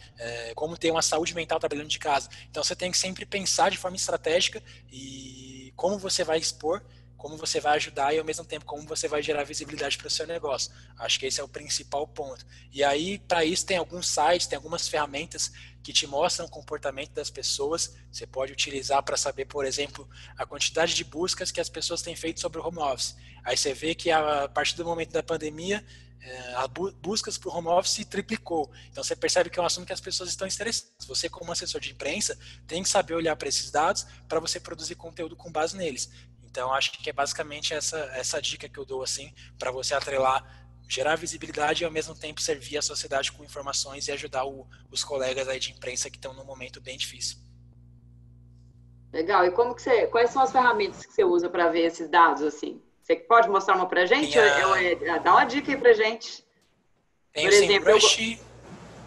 como ter uma saúde mental trabalhando de casa. Então você tem que sempre pensar de forma estratégica e como você vai expor, como você vai ajudar e ao mesmo tempo como você vai gerar visibilidade para o seu negócio. Acho que esse é o principal ponto. E aí, para isso, tem alguns sites, tem algumas ferramentas que te mostram o comportamento das pessoas. Você pode utilizar para saber, por exemplo, a quantidade de buscas que as pessoas têm feito sobre o home office. Aí você vê que a partir do momento da pandemia, as buscas para o home office triplicou. Então você percebe que é um assunto que as pessoas estão interessadas. Você, como assessor de imprensa, tem que saber olhar para esses dados para você produzir conteúdo com base neles. Então, acho que é basicamente essa dica que eu dou, assim, para você atrelar, gerar visibilidade e, ao mesmo tempo, servir a sociedade com informações e ajudar os colegas aí de imprensa que estão num momento bem difícil. Legal. E quais são as ferramentas que você usa para ver esses dados, assim? Você pode mostrar uma para a gente? Dá uma dica aí para a gente. Tem o SEMrush,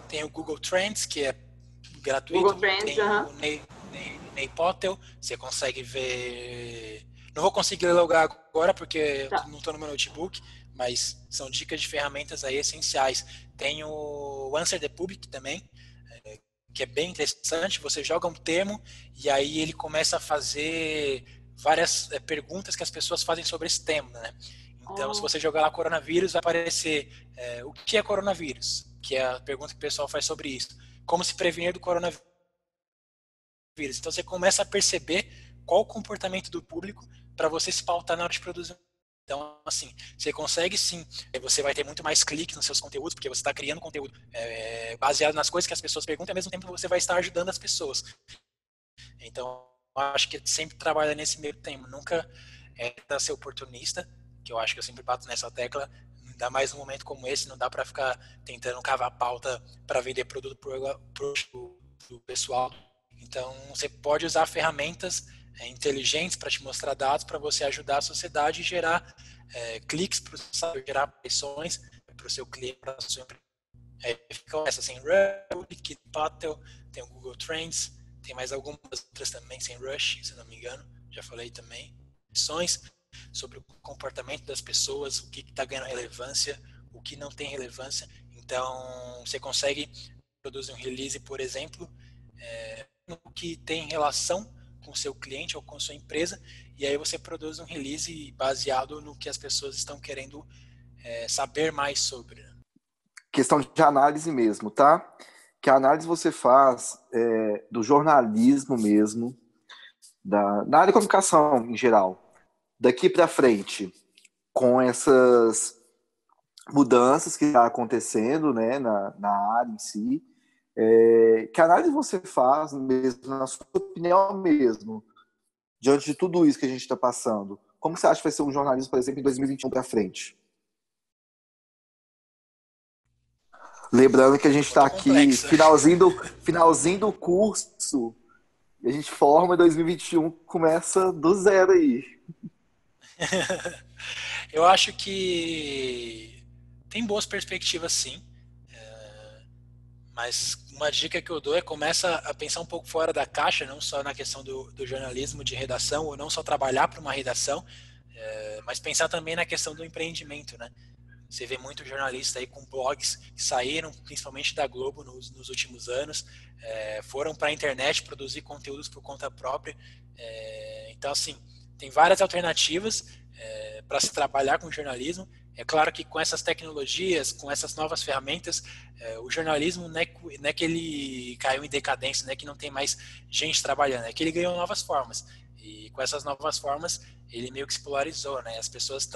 tem o Google Trends, que é gratuito. Google Trends, tem o Naypotel, você consegue ver... Não vou conseguir logar agora, porque não estou no meu notebook, mas são dicas de ferramentas aí essenciais. Tem o Answer the Public também, que é bem interessante. Você joga um termo e aí ele começa a fazer várias perguntas que as pessoas fazem sobre esse tema, né? Então, se você jogar lá coronavírus, vai aparecer o que é coronavírus, que é a pergunta que o pessoal faz sobre isso. Como se prevenir do coronavírus. Então, você começa a perceber qual o comportamento do público para você se pautar na hora de produzir. Então, assim, você consegue sim, você vai ter muito mais cliques nos seus conteúdos, porque você está criando conteúdo baseado nas coisas que as pessoas perguntam, e ao mesmo tempo você vai estar ajudando as pessoas. Então, eu acho que sempre trabalha nesse meio tempo, nunca ser oportunista, que eu acho que eu sempre bato nessa tecla, ainda mais num momento como esse, não dá para ficar tentando cavar pauta para vender produto pro pessoal. Então, você pode usar ferramentas inteligentes para te mostrar dados, para você ajudar a sociedade e gerar cliques para o site, gerar aparições para o seu cliente, para a sua empresa. Ficam essas, SEMrush, Naypotel, tem o Google Trends, tem mais algumas outras também, SEMrush, se não me engano, já falei também. Sobre o comportamento das pessoas, o que está ganhando relevância, o que não tem relevância. Então, você consegue produzir um release, por exemplo, no que tem relação com o seu cliente ou com a sua empresa, e aí você produz um release baseado no que as pessoas estão querendo saber mais sobre. Questão de análise mesmo, tá? Que a análise você faz do jornalismo mesmo, na área de comunicação em geral, daqui para frente, com essas mudanças que estão acontecendo, né, na área em si, que análise você faz mesmo, na sua opinião mesmo, diante de tudo isso que a gente está passando? Como você acha que vai ser um jornalismo, por exemplo, em 2021 para frente? Lembrando que a gente está aqui, finalzinho do curso, e a gente forma em 2021, começa do zero aí. Eu acho que tem boas perspectivas, sim. Mas uma dica que eu dou começa a pensar um pouco fora da caixa, não só na questão do jornalismo de redação, ou não só trabalhar para uma redação, mas pensar também na questão do empreendimento, né? Você vê muito jornalista aí com blogs que saíram, principalmente da Globo nos últimos anos, foram para a internet produzir conteúdos por conta própria. Então, assim, tem várias alternativas para se trabalhar com jornalismo. É claro que com essas tecnologias, com essas novas ferramentas, o jornalismo não é que ele caiu em decadência, não é que não tem mais gente trabalhando, é que ele ganhou novas formas. E com essas novas formas, ele meio que se polarizou, né? As pessoas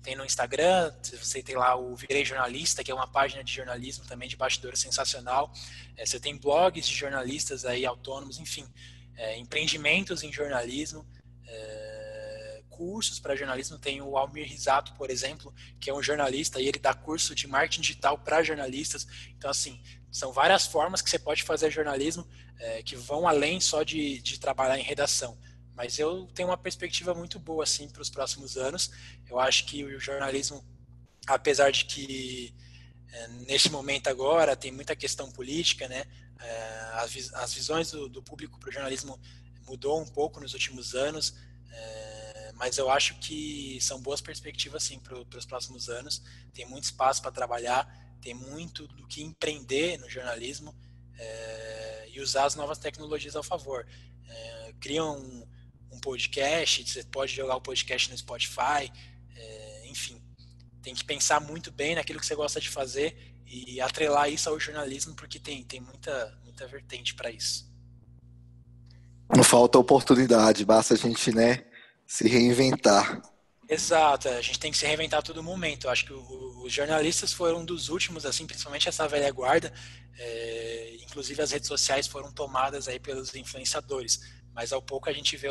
tem no Instagram, você tem lá o Virei Jornalista, que é uma página de jornalismo também de bastidores sensacional. Você tem blogs de jornalistas aí autônomos, enfim, empreendimentos em jornalismo, cursos para jornalismo. Tem o Almir Risato, por exemplo, que é um jornalista e ele dá curso de marketing digital para jornalistas. Então, assim, são várias formas que você pode fazer jornalismo que vão além só de trabalhar em redação. Mas eu tenho uma perspectiva muito boa assim, para os próximos anos. Eu acho que o jornalismo, apesar de que neste momento agora tem muita questão política, né? As visões do público para o jornalismo mudou um pouco nos últimos anos, mas eu acho que são boas perspectivas sim, para os próximos anos. Tem muito espaço para trabalhar, tem muito do que empreender no jornalismo e usar as novas tecnologias ao favor. Cria um podcast, você pode jogar o podcast no Spotify, enfim, tem que pensar muito bem naquilo que você gosta de fazer e atrelar isso ao jornalismo, porque tem muita vertente para isso. Não falta oportunidade, basta a gente, né, se reinventar. Exato, a gente tem que se reinventar a todo momento. Eu acho que os jornalistas foram um dos últimos, assim, principalmente essa velha guarda, inclusive as redes sociais foram tomadas aí pelos influenciadores. mas ao pouco a gente vê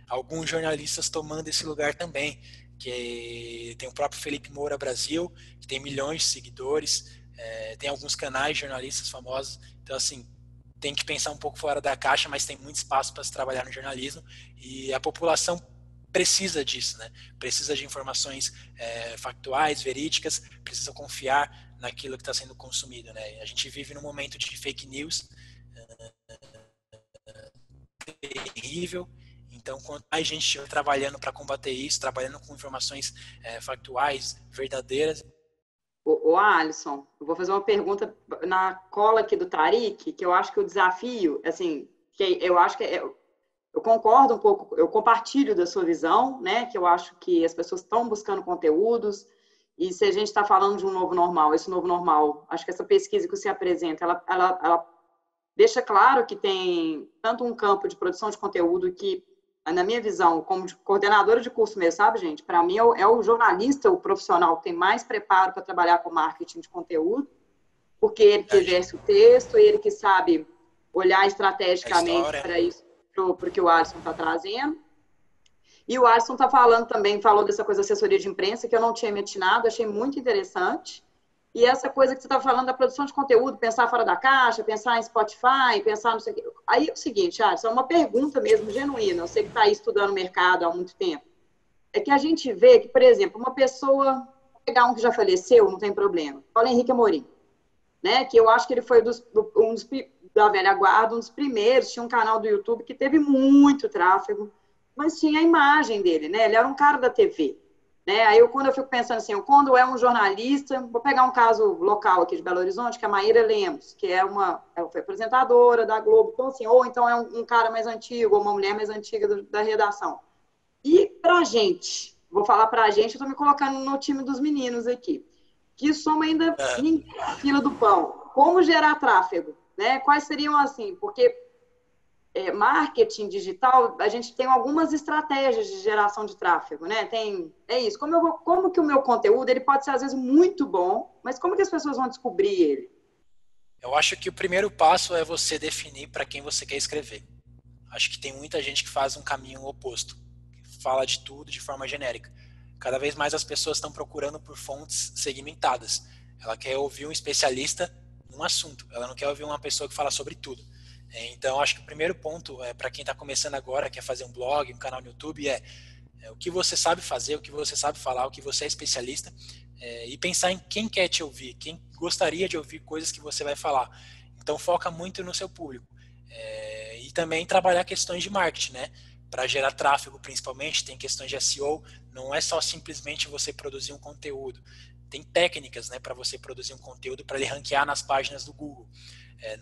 alguns jornalistas tomando esse lugar também, que tem o próprio Felipe Moura Brasil, que tem milhões de seguidores, tem alguns canais de jornalistas famosos, então assim, tem que pensar um pouco fora da caixa, mas tem muito espaço para se trabalhar no jornalismo, e a população precisa disso, né? Precisa de informações factuais, verídicas, precisa confiar naquilo que está sendo consumido, né? A gente vive num momento de fake news terrível, então quanto mais gente estiver trabalhando para combater isso, trabalhando com informações factuais, verdadeiras. Ô Alisson, eu vou fazer uma pergunta na cola aqui do Tariq, que eu acho que o desafio, assim, que eu acho que eu concordo um pouco, eu compartilho da sua visão, né, que eu acho que as pessoas estão buscando conteúdos, e se a gente está falando de um novo normal, esse novo normal, acho que essa pesquisa que você apresenta, ela deixa claro que tem tanto um campo de produção de conteúdo que, na minha visão, como coordenadora de curso mesmo, sabe, gente? Para mim, é o jornalista, o profissional que tem mais preparo para trabalhar com marketing de conteúdo, porque ele que exerce o texto, ele que sabe olhar estrategicamente para isso, para o que o Alisson está trazendo. E o Alisson está falando também, falou dessa coisa da assessoria de imprensa, que eu não tinha me atinado, achei muito interessante. E essa coisa que você está falando da produção de conteúdo, pensar fora da caixa, pensar em Spotify, pensar não sei o quê. Aí é o seguinte, Alisson, é uma pergunta mesmo genuína, eu sei que está aí estudando o mercado há muito tempo. É que a gente vê que, por exemplo, uma pessoa, vou pegar um que já faleceu, não tem problema, Paulo Henrique Amorim, né? Que eu acho que ele foi da velha guarda, um dos primeiros, tinha um canal do YouTube que teve muito tráfego, mas tinha a imagem dele, né? Ele era um cara da TV. Né? Aí, quando eu fico pensando assim, quando é um jornalista, vou pegar um caso local aqui de Belo Horizonte, que é a Maíra Lemos, que ela foi apresentadora da Globo, então, assim, ou então é um cara mais antigo, ou uma mulher mais antiga da redação. E pra gente, vou falar pra gente, eu tô me colocando no time dos meninos aqui, que somos ainda na fila do pão. Como gerar tráfego? Né? Quais seriam, assim, porque marketing digital, a gente tem algumas estratégias de geração de tráfego, né? É isso. Como que o meu conteúdo, ele pode ser, às vezes, muito bom, mas como que as pessoas vão descobrir ele? Eu acho que o primeiro passo é você definir para quem você quer escrever. Acho que tem muita gente que faz um caminho oposto, que fala de tudo de forma genérica. Cada vez mais as pessoas estão procurando por fontes segmentadas. Ela quer ouvir um especialista num assunto, ela não quer ouvir uma pessoa que fala sobre tudo. Então, acho que o primeiro ponto, para quem está começando agora, quer fazer um blog, um canal no YouTube, é o que você sabe fazer, o que você sabe falar, o que você é especialista, e pensar em quem quer te ouvir, quem gostaria de ouvir coisas que você vai falar. Então, foca muito no seu público. E também trabalhar questões de marketing, né? Para gerar tráfego, principalmente, tem questões de SEO, não é só simplesmente você produzir um conteúdo. Tem técnicas, né, para você produzir um conteúdo para ele ranquear nas páginas do Google.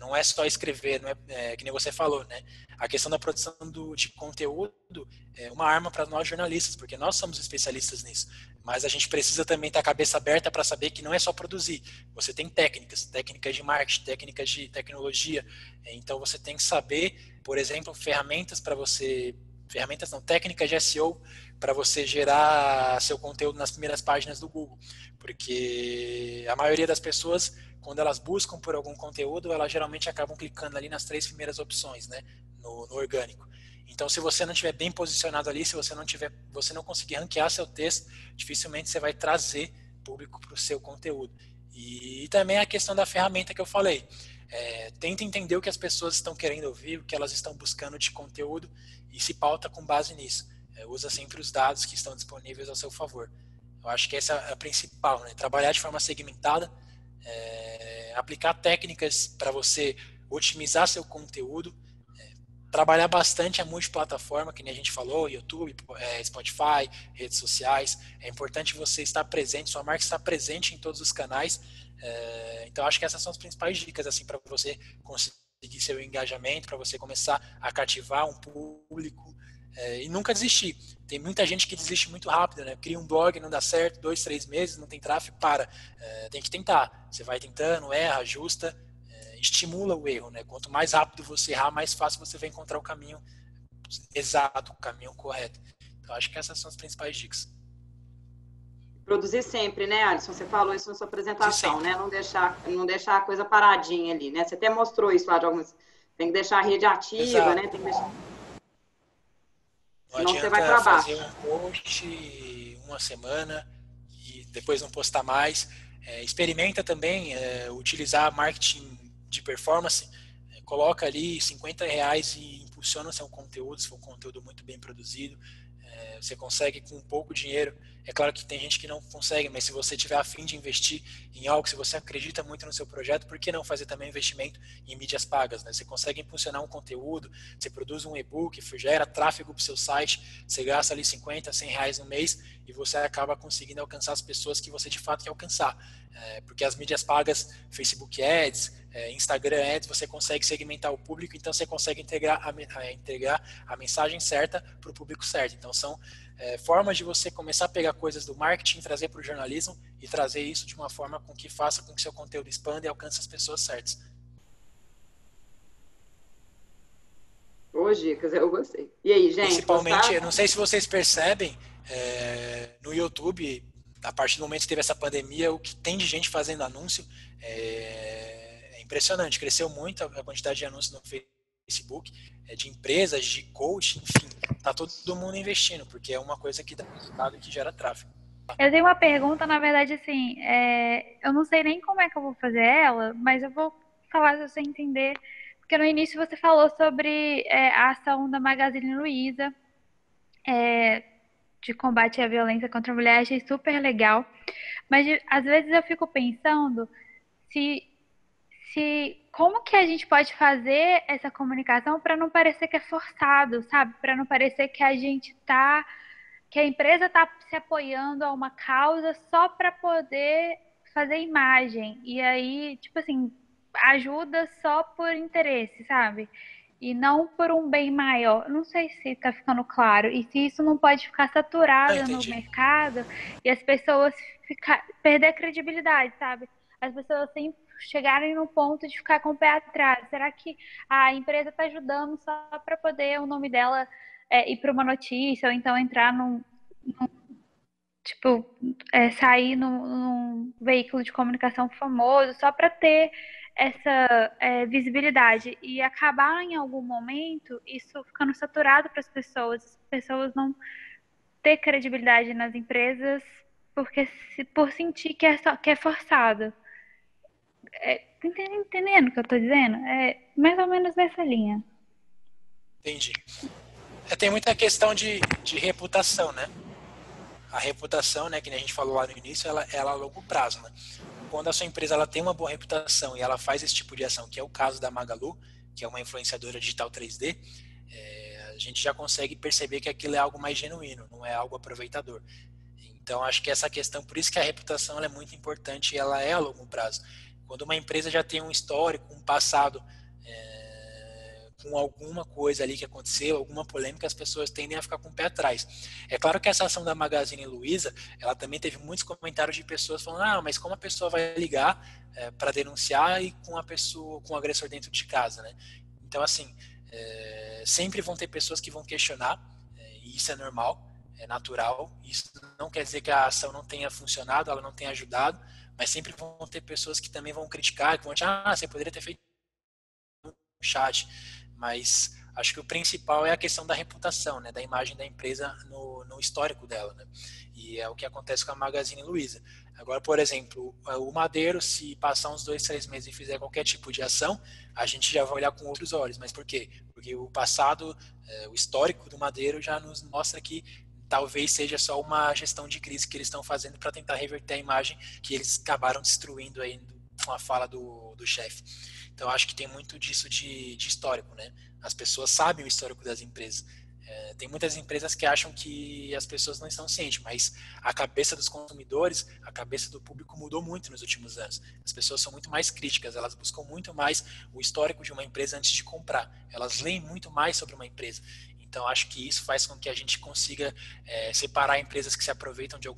Não é só escrever, não é que nem você falou, né? A questão da produção de conteúdo é uma arma para nós jornalistas, porque nós somos especialistas nisso. Mas a gente precisa também ter a cabeça aberta para saber que não é só produzir. Você tem técnicas de marketing, técnicas de tecnologia. Então você tem que saber, por exemplo, técnicas de SEO para você gerar seu conteúdo nas primeiras páginas do Google. Porque a maioria das pessoas, quando elas buscam por algum conteúdo, elas geralmente acabam clicando ali nas 3 primeiras opções, né, no orgânico. Então, se você não estiver bem posicionado ali, se você não conseguir ranquear seu texto, dificilmente você vai trazer público para o seu conteúdo. E também a questão da ferramenta que eu falei. Tenta entender o que as pessoas estão querendo ouvir, o que elas estão buscando de conteúdo e se pauta com base nisso. Usa sempre os dados que estão disponíveis ao seu favor. Eu acho que essa é a principal, né? Trabalhar de forma segmentada, aplicar técnicas para você otimizar seu conteúdo, trabalhar bastante a multiplataforma, que nem a gente falou, YouTube, Spotify, redes sociais. É importante você estar presente, sua marca estar presente em todos os canais. Então, acho que essas são as principais dicas assim, para você conseguir seu engajamento, para você começar a cativar um público e nunca desistir. Tem muita gente que desiste muito rápido, né? Cria um blog, não dá certo, 2, 3 meses, não tem tráfego, para. Tem que tentar. Você vai tentando, erra, ajusta, estimula o erro, né? Quanto mais rápido você errar, mais fácil você vai encontrar o caminho exato, o caminho correto. Então, acho que essas são as principais dicas. Produzir sempre, né, Alisson? Você falou isso na sua apresentação, né? Não deixar a coisa paradinha ali, né? Você até mostrou isso lá de alguns. Tem que deixar a rede ativa, exato, né? Tem que deixar. Não Senão você vai para adianta baixo. fazer um post uma semana e depois não postar mais. Experimenta também utilizar marketing de performance. Coloca ali R$50 e impulsiona o seu conteúdo, se for um conteúdo muito bem produzido. Você consegue com pouco dinheiro. É claro que tem gente que não consegue, mas se você tiver a fim de investir em algo, se você acredita muito no seu projeto, por que não fazer também investimento em mídias pagas, né? Você consegue impulsionar um conteúdo, você produz um e-book, gera tráfego para o seu site, você gasta ali R$50, R$100 no mês e você acaba conseguindo alcançar as pessoas que você de fato quer alcançar. Porque as mídias pagas, Facebook Ads, Instagram Ads, você consegue segmentar o público, então você consegue entregar a mensagem certa para o público certo. Então são formas de você começar a pegar coisas do marketing, trazer para o jornalismo e trazer isso de uma forma com que faça com que seu conteúdo expanda e alcance as pessoas certas. Boas dicas, eu gostei. E aí, gente? Principalmente, gostaram? eu não sei se vocês percebem, no YouTube, a partir do momento que teve essa pandemia, o que tem de gente fazendo anúncio é impressionante. Cresceu muito a quantidade de anúncios no Facebook, de empresas, de coach, enfim, tá todo mundo investindo, porque é uma coisa que dá resultado e que gera tráfego. Eu tenho uma pergunta, na verdade, assim, eu não sei nem como é que eu vou fazer ela, mas eu vou falar se você entender, porque no início você falou sobre a ação da Magazine Luiza, de combate à violência contra a mulher, achei super legal, mas às vezes eu fico pensando se como que a gente pode fazer essa comunicação para não parecer que é forçado, sabe? Para não parecer que a empresa está se apoiando a uma causa só para poder fazer imagem. E aí, tipo assim, ajuda só por interesse, sabe? E não por um bem maior. Não sei se está ficando claro. E se isso não pode ficar saturado no mercado e as pessoas perder a credibilidade, sabe? As pessoas sempre chegarem no ponto de ficar com o pé atrás. Será que a empresa está ajudando só para poder o nome dela ir para uma notícia, ou então entrar sair num veículo de comunicação famoso, só para ter essa visibilidade e acabar em algum momento isso ficando saturado para as pessoas não ter credibilidade nas empresas por sentir que é forçado. Entendendo o que eu estou dizendo? É mais ou menos nessa linha. Entendi. Tem muita questão de reputação, né? A reputação, né, que a gente falou lá no início, ela é a longo prazo, né? Quando a sua empresa ela tem uma boa reputação e ela faz esse tipo de ação, que é o caso da Magalu, que é uma influenciadora digital 3D, a gente já consegue perceber que aquilo é algo mais genuíno, não é algo aproveitador. Então, acho que essa questão, por isso que a reputação ela é muito importante e ela é a longo prazo. Quando uma empresa já tem um histórico, um passado com alguma coisa ali que aconteceu, alguma polêmica, as pessoas tendem a ficar com o pé atrás. É claro que essa ação da Magazine Luiza, ela também teve muitos comentários de pessoas falando, mas como a pessoa vai ligar para denunciar e com o agressor dentro de casa, né? Então, assim, sempre vão ter pessoas que vão questionar, e isso é normal, é natural, isso não quer dizer que a ação não tenha funcionado, ela não tenha ajudado, mas sempre vão ter pessoas que também vão criticar, que vão dizer, você poderia ter feito no chat, mas acho que o principal é a questão da reputação, né, da imagem da empresa no histórico dela, né, e é o que acontece com a Magazine Luiza. Agora, por exemplo, o Madeiro, se passar uns 2, 3 meses e fizer qualquer tipo de ação, a gente já vai olhar com outros olhos, mas por quê? Porque o passado, o histórico do Madeiro já nos mostra que talvez seja só uma gestão de crise que eles estão fazendo para tentar reverter a imagem que eles acabaram destruindo aí com a fala do chefe. Então, acho que tem muito disso de histórico, né? As pessoas sabem o histórico das empresas. Tem muitas empresas que acham que as pessoas não estão cientes, mas a cabeça dos consumidores, a cabeça do público mudou muito nos últimos anos. As pessoas são muito mais críticas, elas buscam muito mais o histórico de uma empresa antes de comprar. Elas leem muito mais sobre uma empresa. Então, acho que isso faz com que a gente consiga separar empresas que se aproveitam de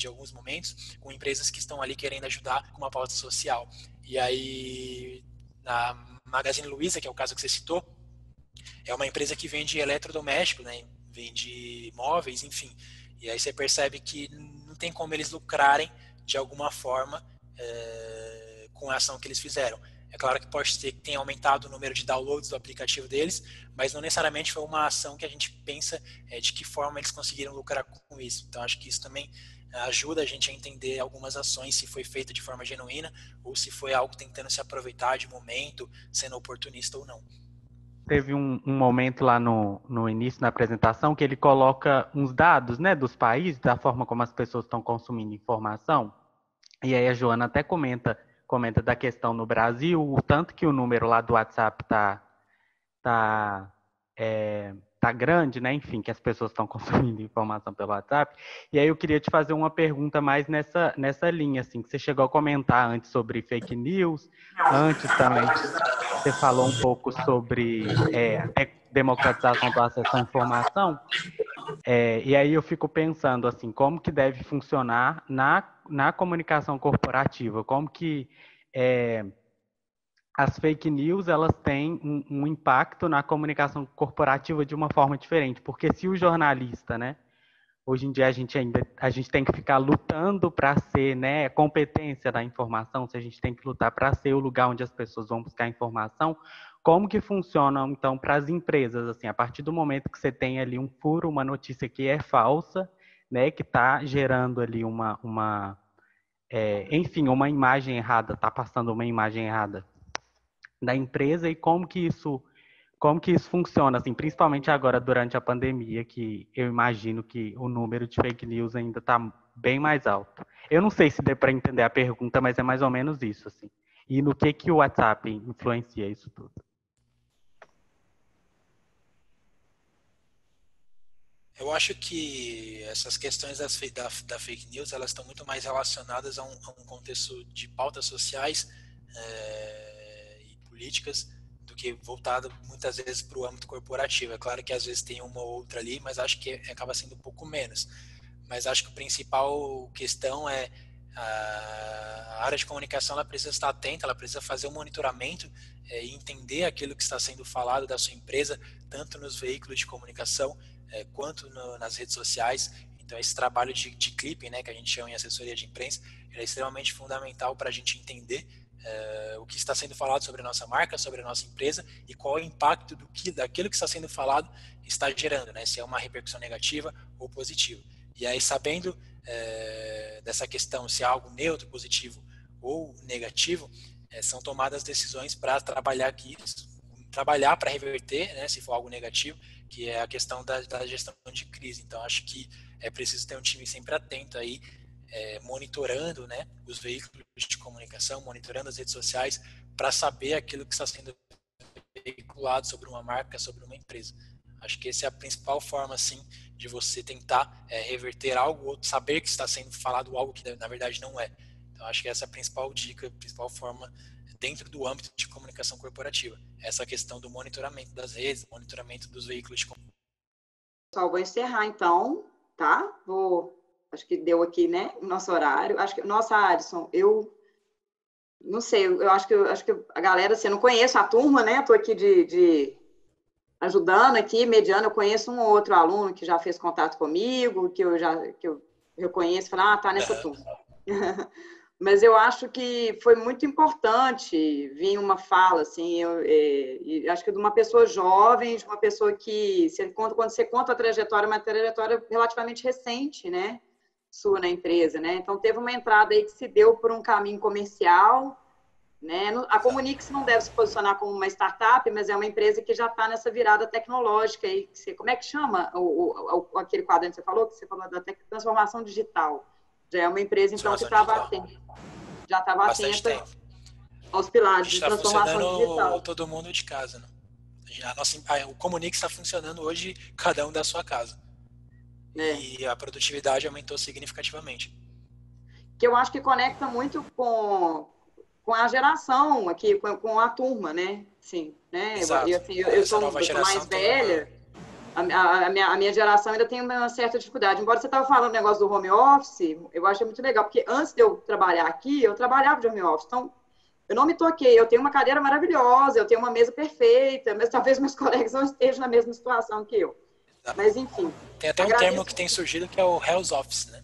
alguns momentos com empresas que estão ali querendo ajudar com uma pauta social. E aí, na Magazine Luiza, que é o caso que você citou, é uma empresa que vende eletrodoméstico, né? Vende móveis, enfim. E aí você percebe que não tem como eles lucrarem de alguma forma com a ação que eles fizeram. É claro que pode ser que tenha aumentado o número de downloads do aplicativo deles, mas não necessariamente foi uma ação que a gente pensa de que forma eles conseguiram lucrar com isso. Então, acho que isso também ajuda a gente a entender algumas ações, se foi feita de forma genuína ou se foi algo tentando se aproveitar de momento, sendo oportunista ou não. Teve um momento lá no início, na apresentação, que ele coloca uns dados, né, dos países, da forma como as pessoas estão consumindo informação. E aí a Joana até comenta da questão no Brasil, o tanto que o número lá do WhatsApp tá grande, né? Enfim, que as pessoas estão consumindo informação pelo WhatsApp. E aí eu queria te fazer uma pergunta mais nessa linha, assim, que você chegou a comentar antes sobre fake news, antes também você falou um pouco sobre a democratização do acesso à informação. E aí eu fico pensando, assim, como que deve funcionar na comunicação corporativa, como que as fake news, elas têm um impacto na comunicação corporativa de uma forma diferente, porque se o jornalista, né, hoje em dia a gente tem que ficar lutando para ser, né, competência da informação, se a gente tem que lutar para ser o lugar onde as pessoas vão buscar informação, como que funciona, então, para as empresas, assim, a partir do momento que você tem ali um furo, uma notícia que é falsa, né, que está gerando ali enfim, uma imagem errada, está passando uma imagem errada da empresa, e como que isso funciona, assim, principalmente agora durante a pandemia, que eu imagino que o número de fake news ainda está bem mais alto. Eu não sei se deu para entender a pergunta, mas é mais ou menos isso, assim. E no que o WhatsApp influencia isso tudo? Eu acho que essas questões da fake news, elas estão muito mais relacionadas a um contexto de pautas sociais e políticas do que voltado muitas vezes para o âmbito corporativo. É claro que às vezes tem uma ou outra ali, mas acho que acaba sendo um pouco menos. Mas acho que a principal questão é a área de comunicação, ela precisa estar atenta, ela precisa fazer um monitoramento e entender aquilo que está sendo falado da sua empresa, tanto nos veículos de comunicação quanto nas redes sociais. Então esse trabalho de clipping, né, que a gente chama em assessoria de imprensa, é extremamente fundamental para a gente entender o que está sendo falado sobre a nossa marca, sobre a nossa empresa, e qual é o impacto daquilo que está sendo falado está gerando, né, se é uma repercussão negativa ou positiva. E aí, sabendo dessa questão, se é algo neutro, positivo ou negativo, são tomadas decisões para trabalhar para reverter, né, se for algo negativo, que é a questão da gestão de crise. Então, acho que é preciso ter um time sempre atento aí, monitorando, né, os veículos de comunicação, monitorando as redes sociais, para saber aquilo que está sendo veiculado sobre uma marca, sobre uma empresa. Acho que essa é a principal forma, assim, de você tentar reverter algo ou saber que está sendo falado algo que na verdade não é. Então, acho que essa é a principal dica, a principal forma dentro do âmbito de comunicação corporativa. Essa questão do monitoramento das redes, monitoramento dos veículos de comunicação. Pessoal, vou encerrar então, tá? Acho que deu aqui, né, o nosso horário. Acho que, nossa, Alisson, eu não sei, eu acho que a galera, assim, eu não conheço a turma, né? Estou aqui de ajudando aqui, mediando. Eu conheço um ou outro aluno que já fez contato comigo, que eu conheço, falei, tá nessa turma. Mas eu acho que foi muito importante vir uma fala, assim, acho que de uma pessoa jovem, de uma pessoa que, quando você conta a trajetória, uma trajetória relativamente recente, né, sua na empresa, né? Então, teve uma entrada aí que se deu por um caminho comercial, né? A Comunix não deve se posicionar como uma startup, mas é uma empresa que já está nessa virada tecnológica aí. Como é que chama aquele quadro que você falou da transformação digital? Já é uma empresa, então, que já estava atenta aos pilares de transformação digital. Todo mundo de casa, né? O Comunix está funcionando hoje, cada um da sua casa. E a produtividade aumentou significativamente. Que eu acho que conecta muito com a geração aqui, com a turma, né? Sim, né? Exato. Eu sou mais velha. A minha geração ainda tem uma certa dificuldade. Embora você estava falando do negócio do home office, eu acho muito legal, porque antes de eu trabalhar aqui, eu trabalhava de home office. Então, eu não me toquei. Eu tenho uma cadeira maravilhosa, eu tenho uma mesa perfeita, mas talvez meus colegas não estejam na mesma situação que eu. Exato. Mas, enfim. Tem até um termo que tem surgido que é o Hell's Office, né?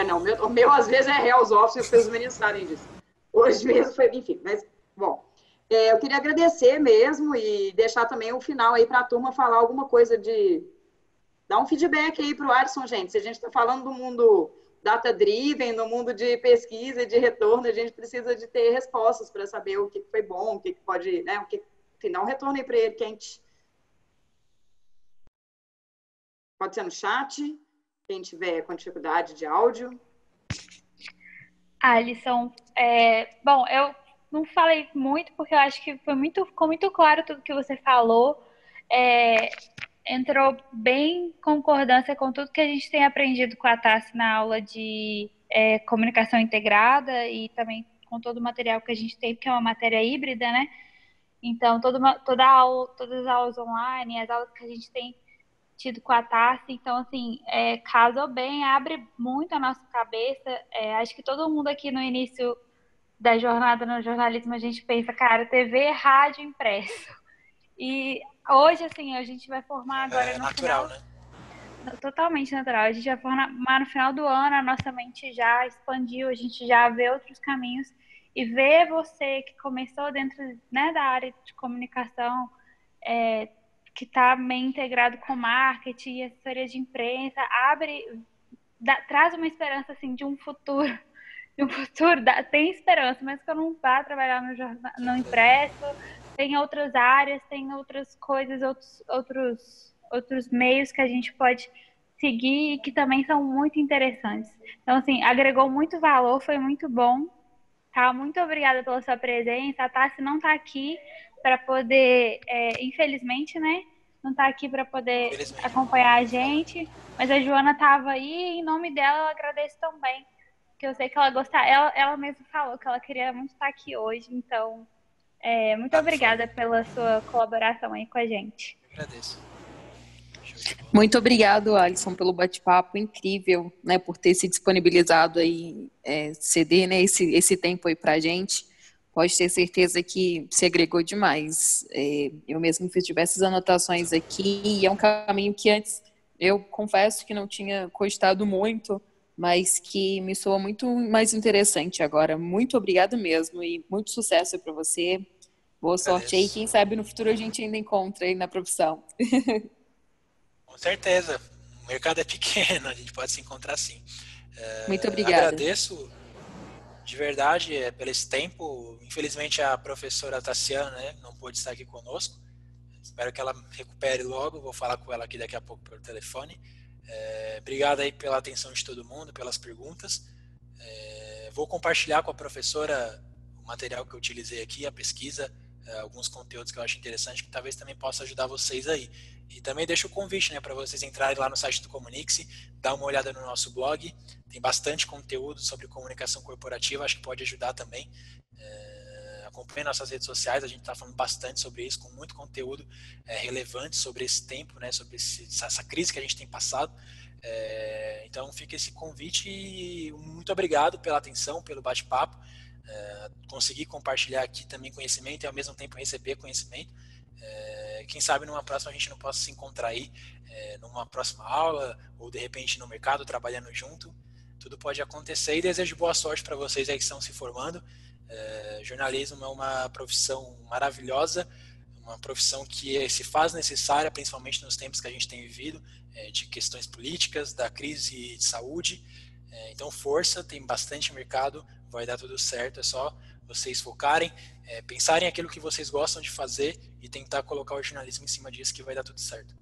Não, o meu às vezes é Hell's Office, e os meninos sabem disso. Hoje mesmo foi, enfim, mas, bom, eu queria agradecer mesmo e deixar também o final aí para a turma falar alguma coisa dar um feedback aí para o Alisson, gente. Se a gente está falando do mundo data-driven, no mundo de pesquisa e de retorno, a gente precisa de ter respostas para saber o que foi bom, o que pode, né, enfim, dá um retorno aí para ele, quente. Pode ser no chat, quem tiver com dificuldade de áudio. Alisson, bom, eu não falei muito, porque eu acho que ficou muito claro tudo que você falou. Entrou bem em concordância com tudo que a gente tem aprendido com a Tassi na aula de comunicação integrada e também com todo o material que a gente tem, porque é uma matéria híbrida, né? Então, todas as aulas online, as aulas que a gente tem tido com a Tassi, então, assim, casou bem, abre muito a nossa cabeça. Acho que todo mundo aqui no início da jornada no jornalismo, a gente pensa, cara, TV, rádio, impresso. E hoje, assim, a gente vai formar agora no natural, final... né? Totalmente natural. A gente vai formar no final do ano, a nossa mente já expandiu, a gente já vê outros caminhos. E ver você que começou dentro, né, da área de comunicação, que está meio integrado com marketing e assessoria de imprensa, traz uma esperança, assim, de um futuro. Tem esperança, mas que eu não vá trabalhar no impresso, tem outras áreas, tem outras coisas, outros meios que a gente pode seguir e que também são muito interessantes. Então, assim, agregou muito valor, foi muito bom. Tá? Muito obrigada pela sua presença. A Tassi não está aqui para poder, infelizmente, né? Não está aqui para poder acompanhar a gente, mas a Joana estava aí e em nome dela eu agradeço também, porque eu sei que ela gostava, ela mesma falou que ela queria muito estar aqui hoje, então muito obrigada pela sua colaboração aí com a gente. Eu agradeço. Muito obrigado, Alisson, pelo bate-papo incrível, né, por ter se disponibilizado aí, ceder, né, esse tempo aí pra gente. Pode ter certeza que se agregou demais. Eu mesmo fiz diversas anotações aqui e é um caminho que antes eu confesso que não tinha cogitado muito, mas que me soa muito mais interessante agora. Muito obrigado mesmo e muito sucesso para você. Boa sorte aí. Quem sabe no futuro a gente ainda encontra aí na profissão. Com certeza. O mercado é pequeno, a gente pode se encontrar sim. Muito obrigada. Agradeço de verdade pelo esse tempo. Infelizmente a professora Tassiana, né, não pôde estar aqui conosco. Espero que ela recupere logo. Vou falar com ela aqui daqui a pouco pelo telefone. Obrigado aí pela atenção de todo mundo, pelas perguntas. Vou compartilhar com a professora o material que eu utilizei aqui, a pesquisa, alguns conteúdos que eu acho interessante, que talvez também possa ajudar vocês aí. E também deixo o convite, né, para vocês entrarem lá no site do Comunique-se, dar uma olhada no nosso blog. Tem bastante conteúdo sobre comunicação corporativa, acho que pode ajudar também. Acompanhe nossas redes sociais, a gente está falando bastante sobre isso, com muito conteúdo relevante sobre esse tempo, né, sobre essa crise que a gente tem passado. Então fica esse convite e muito obrigado pela atenção, pelo bate-papo. Conseguir compartilhar aqui também conhecimento e ao mesmo tempo receber conhecimento. Quem sabe numa próxima a gente não possa se encontrar aí numa próxima aula ou de repente no mercado trabalhando junto. Tudo pode acontecer e desejo boa sorte para vocês aí que estão se formando. Jornalismo é uma profissão maravilhosa, uma profissão que se faz necessária, principalmente nos tempos que a gente tem vivido, de questões políticas, da crise de saúde. Então força, tem bastante mercado, vai dar tudo certo, é só vocês focarem, pensarem aquilo que vocês gostam de fazer e tentar colocar o jornalismo em cima disso que vai dar tudo certo.